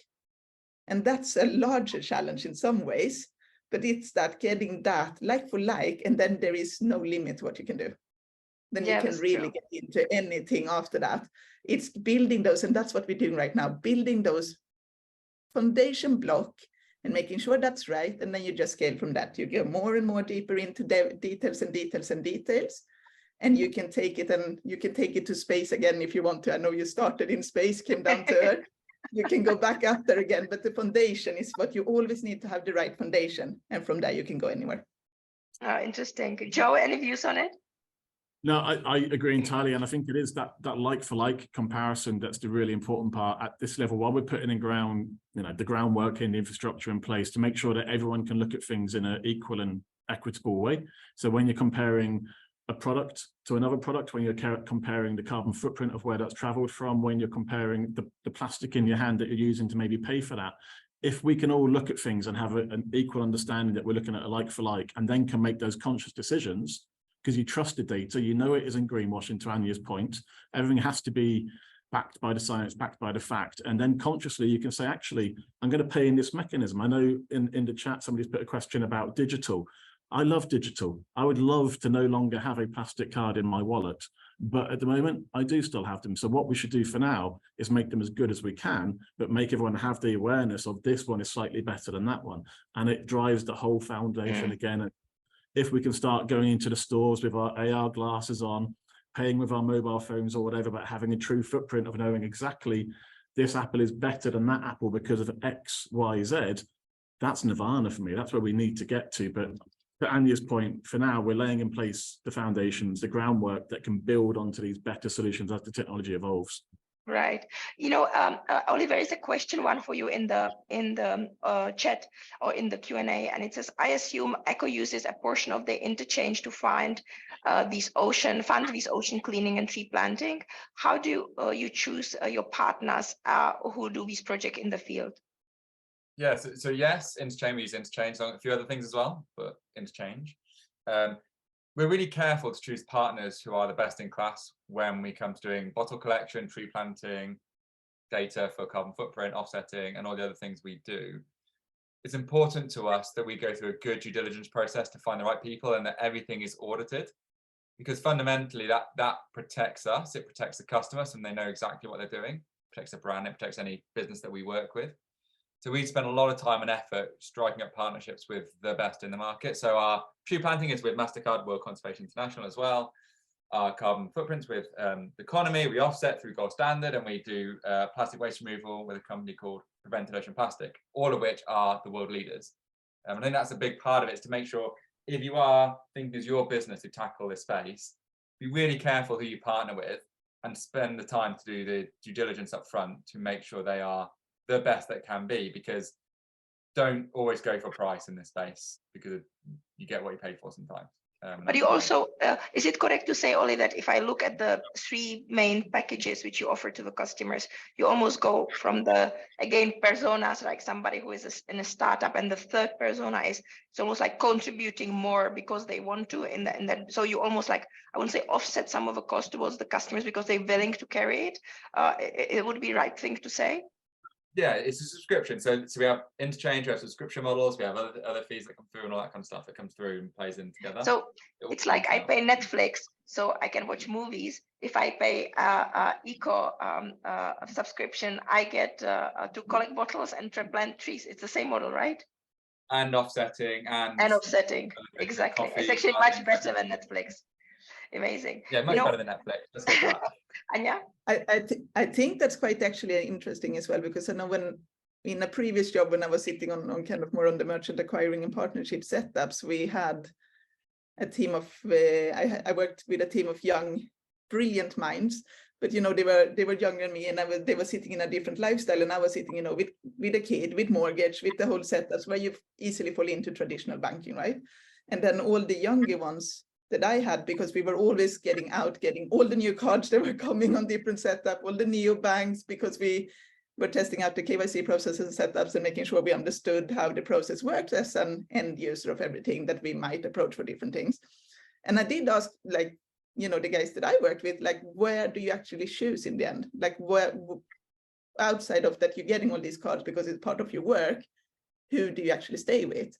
and that's a larger challenge in some ways, but it's that getting that like for like, and then there is no limit to what you can do. Then you can really get into anything after that. It's building those, and that's what we're doing right now, building those foundation block and making sure that's right. And then you just scale from that. You go more and more deeper into details and details and details. And you can take it, and you can take it to space again if you want to. I know you started in space, came down to Earth. You can go back up there again, but the foundation is what you always need to have, the right foundation. And from there you can go anywhere. Oh, interesting. Joe, any views on it? No, I agree entirely, and I think it is that like-for-like comparison that's the really important part at this level. While we're putting in the groundwork and the infrastructure in place to make sure that everyone can look at things in an equal and equitable way. So when you're comparing a product to another product, when you're comparing the carbon footprint of where that's traveled from, when you're comparing the plastic in your hand that you're using to maybe pay for that, if we can all look at things and have an equal understanding that we're looking at a like for like, and then can make those conscious decisions, because you trust the data, you know it isn't greenwashing, to Anja's point. Everything has to be backed by the science, backed by the fact, and then consciously you can say, actually, I'm going to pay in this mechanism. I know in the chat somebody's put a question about digital. I love digital. I would love to no longer have a plastic card in my wallet, but at the moment I do still have them. So what we should do for now is make them as good as we can, but make everyone have the awareness of this one is slightly better than that one. And it drives the whole foundation again. If we can start going into the stores with our AR glasses on, paying with our mobile phones or whatever, but having a true footprint of knowing exactly this apple is better than that apple because of X, Y, Z, that's nirvana for me. That's where we need to get to. But to Anja's point, for now, we're laying in place the foundations, the groundwork that can build onto these better solutions as the technology evolves. Right. You know, Oliver, is a question one for you in the chat or in the Q&A, and it says, I assume Ekko uses a portion of the interchange to fund these ocean cleaning and tree planting. How do you choose your partners who do this project in the field? Yeah, so yes, interchange, we use interchange on a few other things as well, but interchange. We're really careful to choose partners who are the best in class when we come to doing bottle collection, tree planting, data for carbon footprint, offsetting, and all the other things we do. It's important to us that we go through a good due diligence process to find the right people and that everything is audited, because fundamentally that protects us, it protects the customer, so they know exactly what they're doing, it protects the brand, it protects any business that we work with. So we spend a lot of time and effort striking up partnerships with the best in the market. So our tree planting is with Mastercard, World Conservation International as well. Our carbon footprints with Doconomy, we offset through Gold Standard, and we do plastic waste removal with a company called Prevented Ocean Plastic, all of which are the world leaders. I think that's a big part of it, is to make sure if you are thinking it's your business to tackle this space, be really careful who you partner with and spend the time to do the due diligence up front to make sure they are the best that can be, because don't always go for price in this space, because you get what you pay for sometimes. But you also, is it correct to say, Oli, that if I look at the three main packages which you offer to the customers, you almost go from the, again, personas, like somebody who is in a startup, and the third persona is, it's almost like contributing more because they want to, in that, so you almost like, I wouldn't say offset some of the cost towards the customers because they're willing to carry it. It would be the right thing to say. Yeah, it's a subscription. So we have interchange, we have subscription models, we have other fees that come through and all that kind of stuff that comes through and plays in together. So it's like I pay Netflix so I can watch movies. If I pay Ekko subscription, I get to collect bottles and plant trees. It's the same model, right? And offsetting and offsetting, exactly. It's actually much better than Netflix. Amazing. Yeah, much better than Netflix. Let's get that. Anja? I think that's quite actually interesting as well, because I know when in a previous job, when I was sitting on kind of more on the merchant acquiring and partnership setups, we had a team of I worked with a team of young, brilliant minds, but you know they were younger than me, and they were sitting in a different lifestyle, and I was sitting, you know, with a kid, with mortgage, with the whole setups where you easily fall into traditional banking, right? And then all the younger ones that I had, because we were always getting all the new cards that were coming on different setup, all the neo banks, because we were testing out the KYC processes and setups and making sure we understood how the process works as an end user of everything that we might approach for different things. And I did ask, like, you know, the guys that I worked with, like, where do you actually choose in the end? Like, where, outside of that, you're getting all these cards because it's part of your work, who do you actually stay with?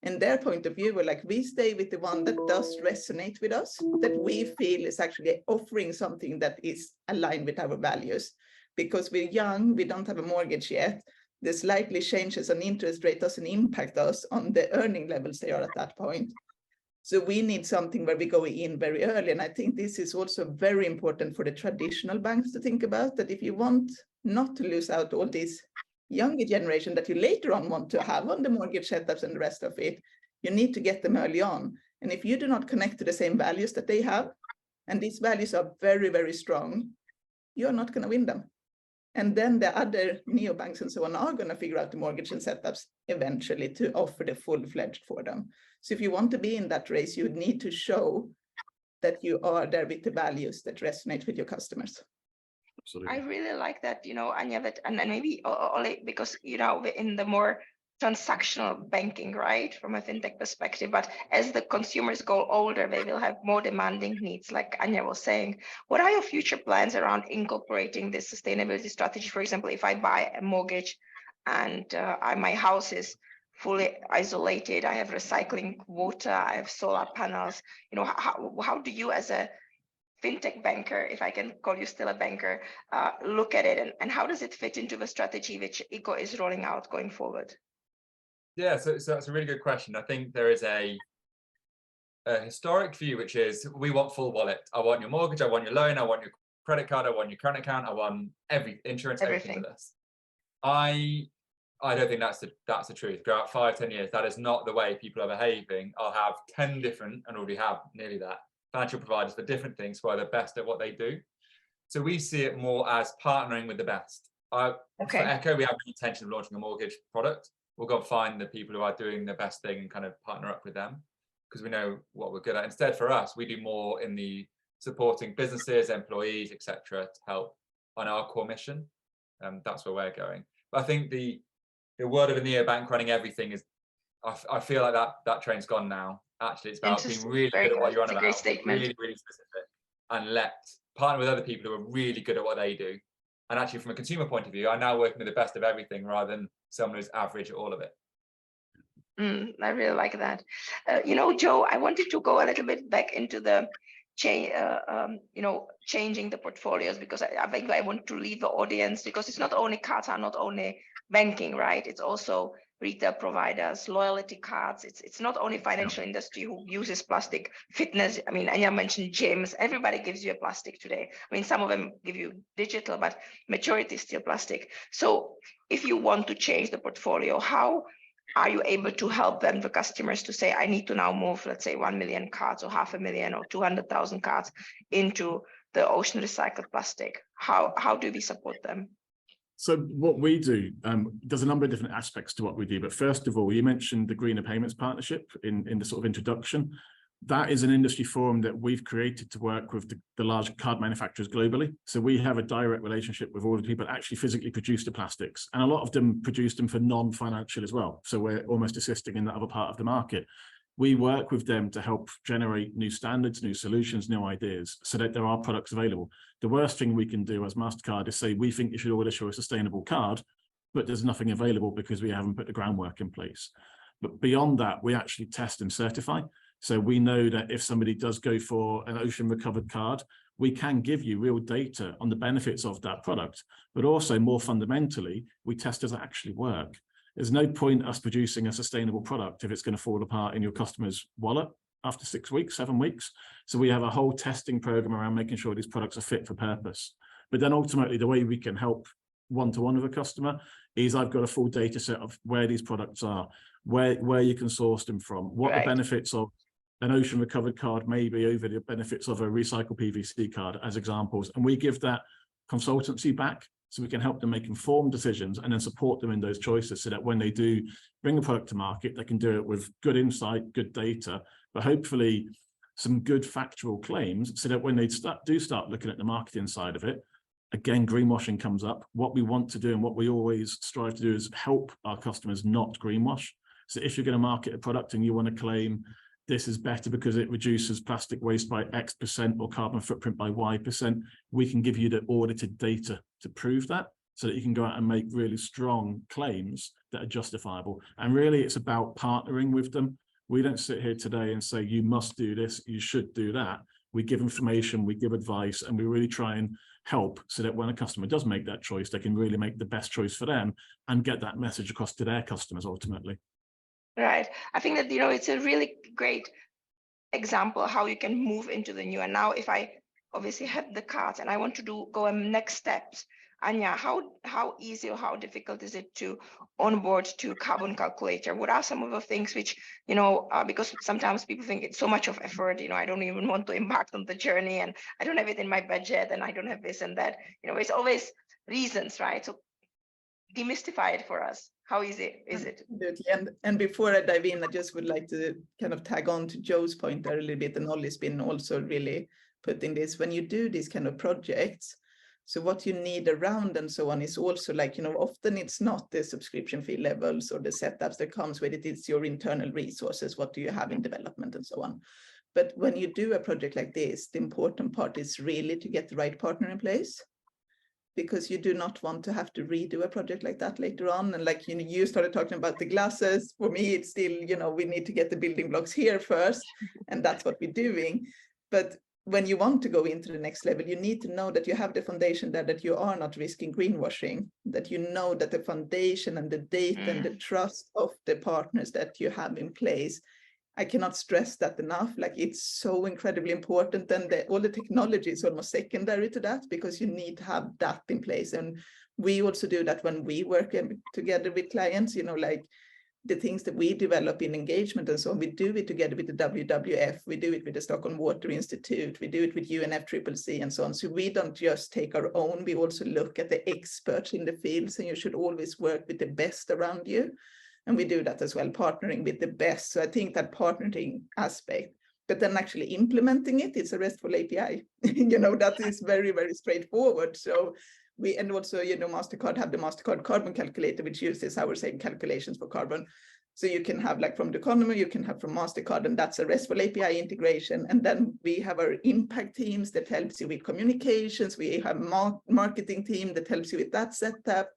And their point of view were like, we stay with the one that does resonate with us, that we feel is actually offering something that is aligned with our values. Because we're young, we don't have a mortgage yet. The slightly changes on interest rate doesn't impact us on the earning levels they are at that point. So we need something where we go in very early. And I think this is also very important for the traditional banks to think about, that if you want not to lose out all these younger generation that you later on want to have on the mortgage setups and the rest of it, you need to get them early on. And if you do not connect to the same values that they have, and these values are very, very strong, you're not going to win them. And then the other neobanks and so on are going to figure out the mortgage and setups eventually to offer the full-fledged for them. So if you want to be in that race, you would need to show that you are there with the values that resonate with your customers. Absolutely. I really like that, Anya, that, and then maybe only because, we're in the more transactional banking, right, from a fintech perspective. But as the consumers go older, they will have more demanding needs, like Anya was saying. What are your future plans around incorporating this sustainability strategy? For example, if I buy a mortgage and my house is fully isolated, I have recycling water, I have solar panels, how do you, as a fintech banker, if I can call you still a banker, look at it, and how does it fit into the strategy which Ekko is rolling out going forward? Yeah, so that's a really good question. I think there is a historic view, which is we want full wallet. I want your mortgage, I want your loan, I want your credit card, I want your current account, I want insurance, everything with us. I don't think that's the truth. Go out 5-10 years, that is not the way people are behaving. I'll have 10 different, and already have nearly that, financial providers for different things who are the best at what they do. So we see it more as partnering with the best. For Ekko, we have the intention of launching a mortgage product. We'll go find the people who are doing the best thing and kind of partner up with them, because we know what we're good at. Instead, for us, we do more in the supporting businesses, employees, etc., to help on our core mission. That's where we're going. But I think the word of a neobank running everything is, I feel like that train's gone now. Actually, it's about being really good at what you're on about, really, really specific, and partner with other people who are really good at what they do. And actually, from a consumer point of view, I'm now working with the best of everything rather than someone who's average at all of it. I really like that. Joe, I wanted to go a little bit back into the changing the portfolios, because I think I want to leave the audience, because it's not only cards are not only banking, right? It's also retail providers, loyalty cards. It's not only financial industry who uses plastic. Fitness, I mean, Anya mentioned gyms. Everybody gives you a plastic today. I mean, some of them give you digital, but majority is still plastic. So if you want to change the portfolio, how are you able to help them, the customers, to say, I need to now move, let's say, 1 million cards or 500,000 or 200,000 cards into the ocean recycled plastic? How do we support them? So what we do, there's a number of different aspects to what we do. But first of all, you mentioned the Greener Payments Partnership in the sort of introduction. That is an industry forum that we've created to work with the large card manufacturers globally. So we have a direct relationship with all the people that actually physically produce the plastics. And a lot of them produce them for non-financial as well. So we're almost assisting in that other part of the market. We work with them to help generate new standards, new solutions, new ideas, so that there are products available. The worst thing we can do as MasterCard is say, we think you should all issue a sustainable card, but there's nothing available because we haven't put the groundwork in place. But beyond that, we actually test and certify. So we know that if somebody does go for an ocean recovered card, we can give you real data on the benefits of that product, but also more fundamentally, we test does it actually work. There's no point us producing a sustainable product if it's going to fall apart in your customer's wallet after 6 weeks, 7 weeks. So we have a whole testing program around making sure these products are fit for purpose. But then ultimately, the way we can help one-to-one with a customer is I've got a full data set of where these products are, where you can source them from, what the benefits of an ocean recovered card may be over the benefits of a recycled PVC card as examples. And we give that consultancy back so we can help them make informed decisions and then support them in those choices so that when they do bring a product to market, they can do it with good insight, good data, but hopefully some good factual claims so that when they start looking at the marketing side of it, again, greenwashing comes up. What we want to do and what we always strive to do is help our customers not greenwash. So if you're going to market a product and you want to claim this is better because it reduces plastic waste by X% or carbon footprint by Y%, we can give you the audited data to prove that so that you can go out and make really strong claims that are justifiable. And really, it's about partnering with them. We don't sit here today and say, you must do this, you should do that. We give information, we give advice, and we really try and help so that when a customer does make that choice, they can really make the best choice for them and get that message across to their customers ultimately. Right. I think that, it's a really great example how you can move into the new. And now if I obviously have the cards and I want to go next steps, Anya, how easy or how difficult is it to onboard to carbon calculator? What are some of the things which, because sometimes people think it's so much of effort, I don't even want to embark on the journey and I don't have it in my budget and I don't have this and that, it's always reasons, right? So demystify it for us. How easy is it? Absolutely. And before I dive in, I just would like to kind of tag on to Joe's point there a little bit, and Ollie's been also really putting this, when you do these kind of projects, So what you need around and so on is also like, often it's not the subscription fee levels or the setups that comes with it. It's your internal resources. What do you have in development and so on? But when you do a project like this, the important part is really to get the right partner in place, because you do not want to have to redo a project like that later on. And like, you started talking about the glasses. For me, it's still, we need to get the building blocks here first, and that's what we're doing. But when you want to go into the next level, you need to know that you have the foundation there, that you are not risking greenwashing, that you know that the foundation and the data and the trust of the partners that you have in place. I cannot stress that enough. Like, it's so incredibly important. And all the technology is almost secondary to that, because you need to have that in place. And we also do that when we work together with clients, like the things that we develop in engagement and so on, we do it together with the WWF, we do it with the Stockholm Water Institute, we do it with UNFCCC and so on. So we don't just take our own, we also look at the experts in the fields, and you should always work with the best around you. And we do that as well, partnering with the best. So I think that partnering aspect, but then actually implementing it, it's a RESTful API. That is very, very straightforward. So and also, Mastercard have the Mastercard carbon calculator, which uses our same calculations for carbon. So you can have like from Doconomy, you can have from Mastercard, and that's a RESTful API integration. And then we have our impact teams that helps you with communications. We have marketing team that helps you with that setup.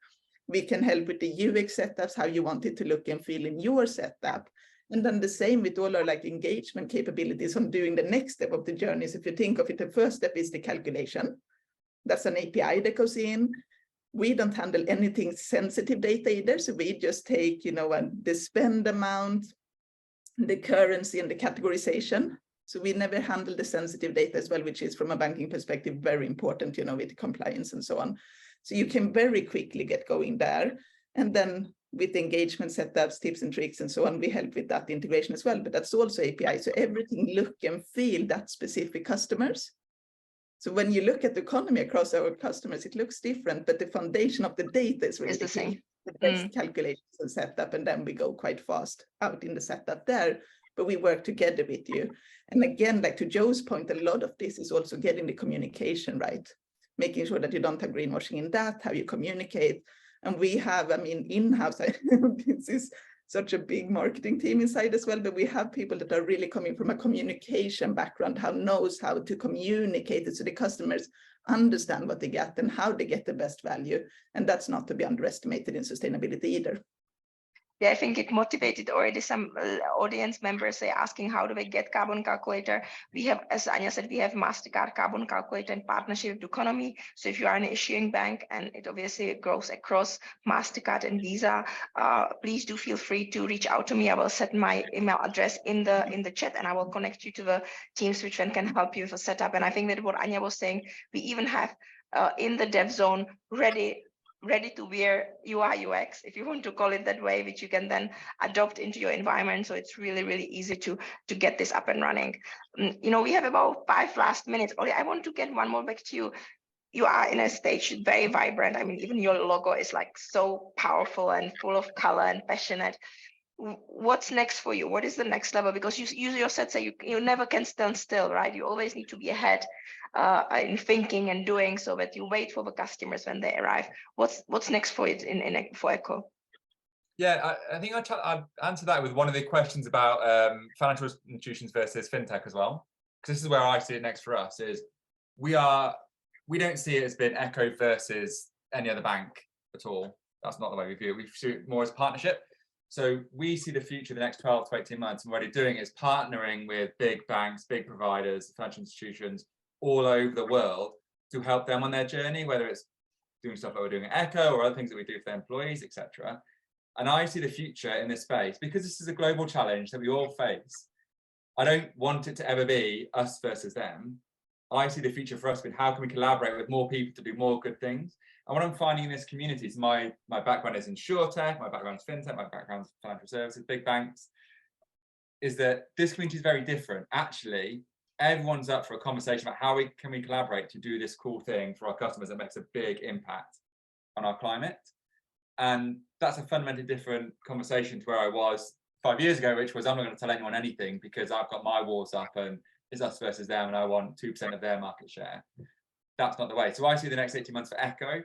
We can help with the UX setups, how you want it to look and feel in your setup. And then the same with all our like engagement capabilities on doing the next step of the journey. So if you think of it, the first step is the calculation. That's an API that goes in. We don't handle anything sensitive data either. So we just take, the spend amount, the currency, and the categorization. So we never handle the sensitive data as well, which is from a banking perspective, very important, with compliance and so on. So you can very quickly get going there. And then with engagement setups, tips and tricks and so on, we help with that integration as well. But that's also API. So everything look and feel that specific customers. So when you look at the economy across our customers, it looks different, but the foundation of the data is really the same. The best calculations and setup, and then we go quite fast out in the setup there, but we work together with you. And again, like to Joe's point, a lot of this is also getting the communication right, making sure that you don't have greenwashing in that, how you communicate. And we have, in-house, this is such a big marketing team inside as well, but we have people that are really coming from a communication background, knows how to communicate it so the customers understand what they get and how they get the best value. And that's not to be underestimated in sustainability either. Yeah, I think it motivated already some audience members asking, how do they get carbon calculator? We have, as Anya said, we have Mastercard carbon calculator in partnership with Doconomy. So if you are an issuing bank, and it obviously goes across Mastercard and Visa, please do feel free to reach out to me. I will set my email address in the chat, and I will connect you to the teams which then can help you with the setup. And I think that what Anya was saying, we even have in the dev zone ready to wear UI UX, if you want to call it that way, which you can then adopt into your environment. So it's really, really easy to get this up and running. We have about 5 last minutes. Oli, I want to get one more back to you. You are in a stage very vibrant. Even your logo is like so powerful and full of color and passionate. What's next for you? What is the next level? Because you yourself say you never can stand still, right? You always need to be ahead in thinking and doing, so that you wait for the customers when they arrive. What's next for it for Ekko? Yeah, I think I'll answer that with one of the questions about financial institutions versus fintech as well, because this is where I see it next for us. Is we don't see it as being Ekko versus any other bank at all. That's not the way we view it. We see it more as a partnership. So we see the future, the next 12 to 18 months, and what we're doing is partnering with big banks, big providers, financial institutions all over the world to help them on their journey, whether it's doing stuff like we're doing at Ekko or other things that we do for their employees, etc. And I see the future in this space because this is a global challenge that we all face. I don't want it to ever be us versus them. I see the future for us with how can we collaborate with more people to do more good things. And what I'm finding in this community is my background is insurtech, my background is fintech, my background is financial services, big banks, is that this community is very different. Actually, everyone's up for a conversation about how we can collaborate to do this cool thing for our customers that makes a big impact on our climate. And that's a fundamentally different conversation to where I was 5 years ago, which was I'm not going to tell anyone anything because I've got my walls up and it's us versus them and I want 2% of their market share. that's not the way. So I see the next 18 months for Ekko,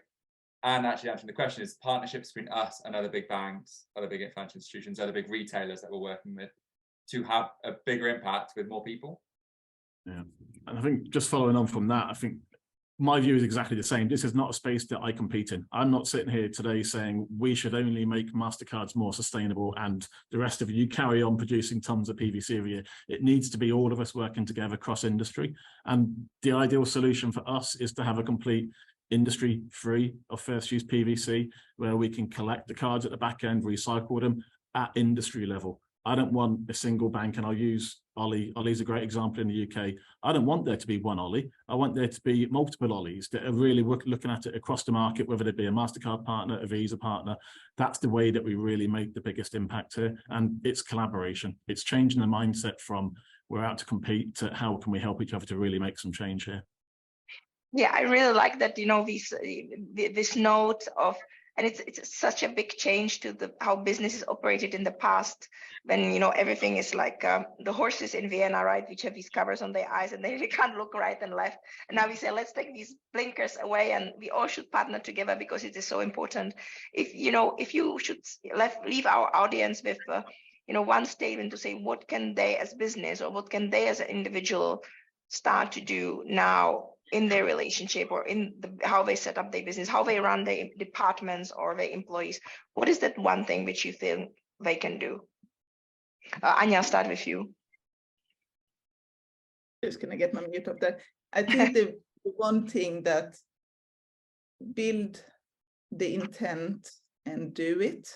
and actually answering the question is partnerships between us and other big banks, other big financial institutions, other big retailers that we're working with to have a bigger impact with more people. Yeah, and I think just following on from that, I think my view is exactly the same. This is not a space that I compete in. I'm not sitting here today saying we should only make MasterCards more sustainable and the rest of you carry on producing tons of PVC every year. It needs to be all of us working together across industry. And the ideal solution for us is to have a complete industry free of first use PVC, where we can collect the cards at the back end, recycle them at industry level. I don't want a single bank, and I'll use Ollie. Ollie's a great example in the UK. I don't want there to be one Ollie. I want there to be multiple Ollies that are really looking at it across the market, whether it be a MasterCard partner, a Visa partner. That's the way that we really make the biggest impact here. And it's collaboration. It's changing the mindset from we're out to compete to how can we help each other to really make some change here. Yeah, I really like that, this note of, and it's such a big change to how businesses operated in the past, when everything is like the horses in Vienna, right, which have these covers on their eyes and they can't look right and left. And now we say, let's take these blinkers away and we all should partner together because it is so important. If you should leave our audience with one statement to say, what can they as business or what can they as an individual start to do now in their relationship or in how they set up their business, how they run their departments or their employees? What is that one thing which you think they can do? Anya, I'll start with you. Just gonna get my mute up there. I think the one thing that build the intent and do it.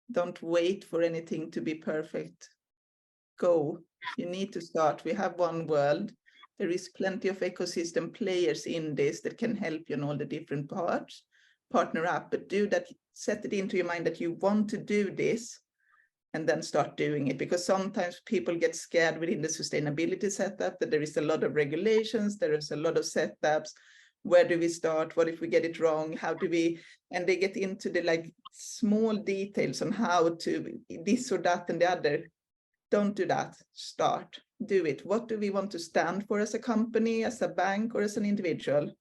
Don't wait for anything to be perfect. Go. You need to start. We have one world. There is plenty of ecosystem players in this that can help you in all the different parts. Partner up, but do that. Set it into your mind that you want to do this and then start doing it. Because sometimes people get scared within the sustainability setup that there is a lot of regulations, there is a lot of setups. Where do we start? What if we get it wrong? How do we? And they get into the small details on how to this or that and the other. Don't do that. Start. Do it. What do we want to stand for as a company, as a bank, or as an individual?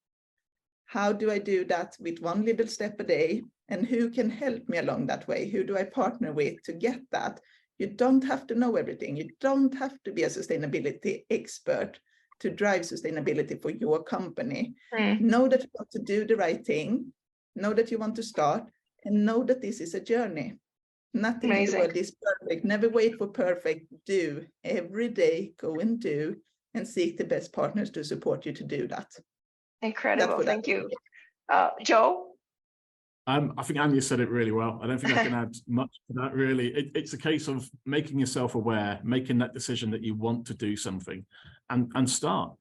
How do I do that with one little step a day? And who can help me along that way? Who do I partner with to get that? You don't have to know everything. You don't have to be a sustainability expert to drive sustainability for your company. Know that you want to do the right thing. Know that you want to start, and know that this is a journey. Nothing in the world is perfect. Never wait for perfect. Do every day. Go and do, and seek the best partners to support you to do that. Incredible. Thank you. Joe? I think Anya said it really well. I don't think I can add much to that, really. It's a case of making yourself aware, making that decision that you want to do something, and start.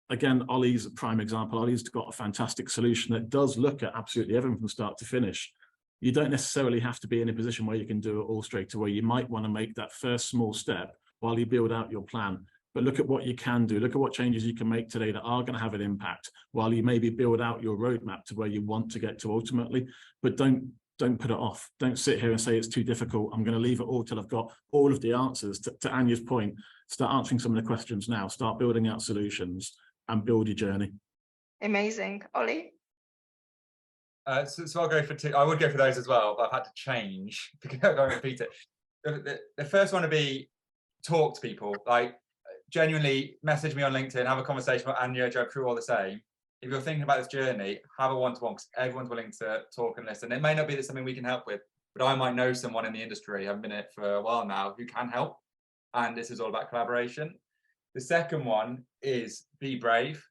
Again, Ollie's a prime example. Ollie's got a fantastic solution that does look at absolutely everything from start to finish. You don't necessarily have to be in a position where you can do it all straight away. You might want to make that first small step while you build out your plan. But look at what you can do. Look at what changes you can make today that are going to have an impact while you maybe build out your roadmap to where you want to get to ultimately. But don't put it off. Don't sit here and say it's too difficult. I'm going to leave it all till I've got all of the answers. To Anya's point, start answering some of the questions now. Start building out solutions and build your journey. Amazing. Ollie? So I'll go for two. I would go for those as well, but I've had to change because I can't repeat it. The first one would be talk to people. Genuinely message me on LinkedIn, have a conversation with Anya, Joe, Crew, all the same. If you're thinking about this journey, have a one-to-one, because everyone's willing to talk and listen. It may not be that something we can help with, but I might know someone in the industry, I've been in it for a while now, who can help. And this is all about collaboration. The second one is be brave.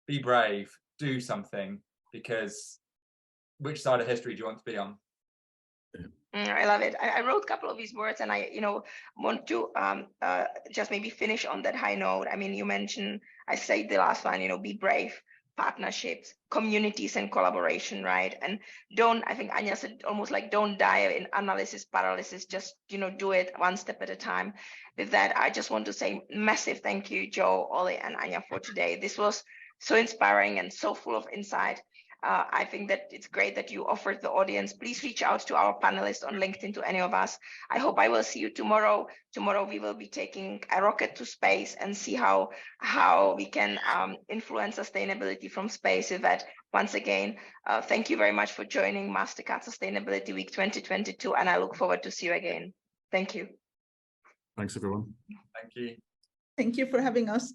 Be brave, do something, because which side of history do you want to be on? I love it. I wrote a couple of these words, and I, want to just maybe finish on that high note. I mean, you mentioned, I say the last one, be brave, partnerships, communities, and collaboration, right? And I think Anya said almost like don't die in analysis paralysis, just, do it one step at a time. With that, I just want to say massive thank you, Joe, Ollie, and Anya for today. This was so inspiring and so full of insight. I think that it's great that you offered the audience. Please reach out to our panelists on LinkedIn, to any of us. I hope I will see you tomorrow. Tomorrow we will be taking a rocket to space and see how we can influence sustainability from space. With that, once again, thank you very much for joining Mastercard Sustainability Week 2022, and I look forward to see you again. Thank you. Thanks, everyone. Thank you. Thank you for having us.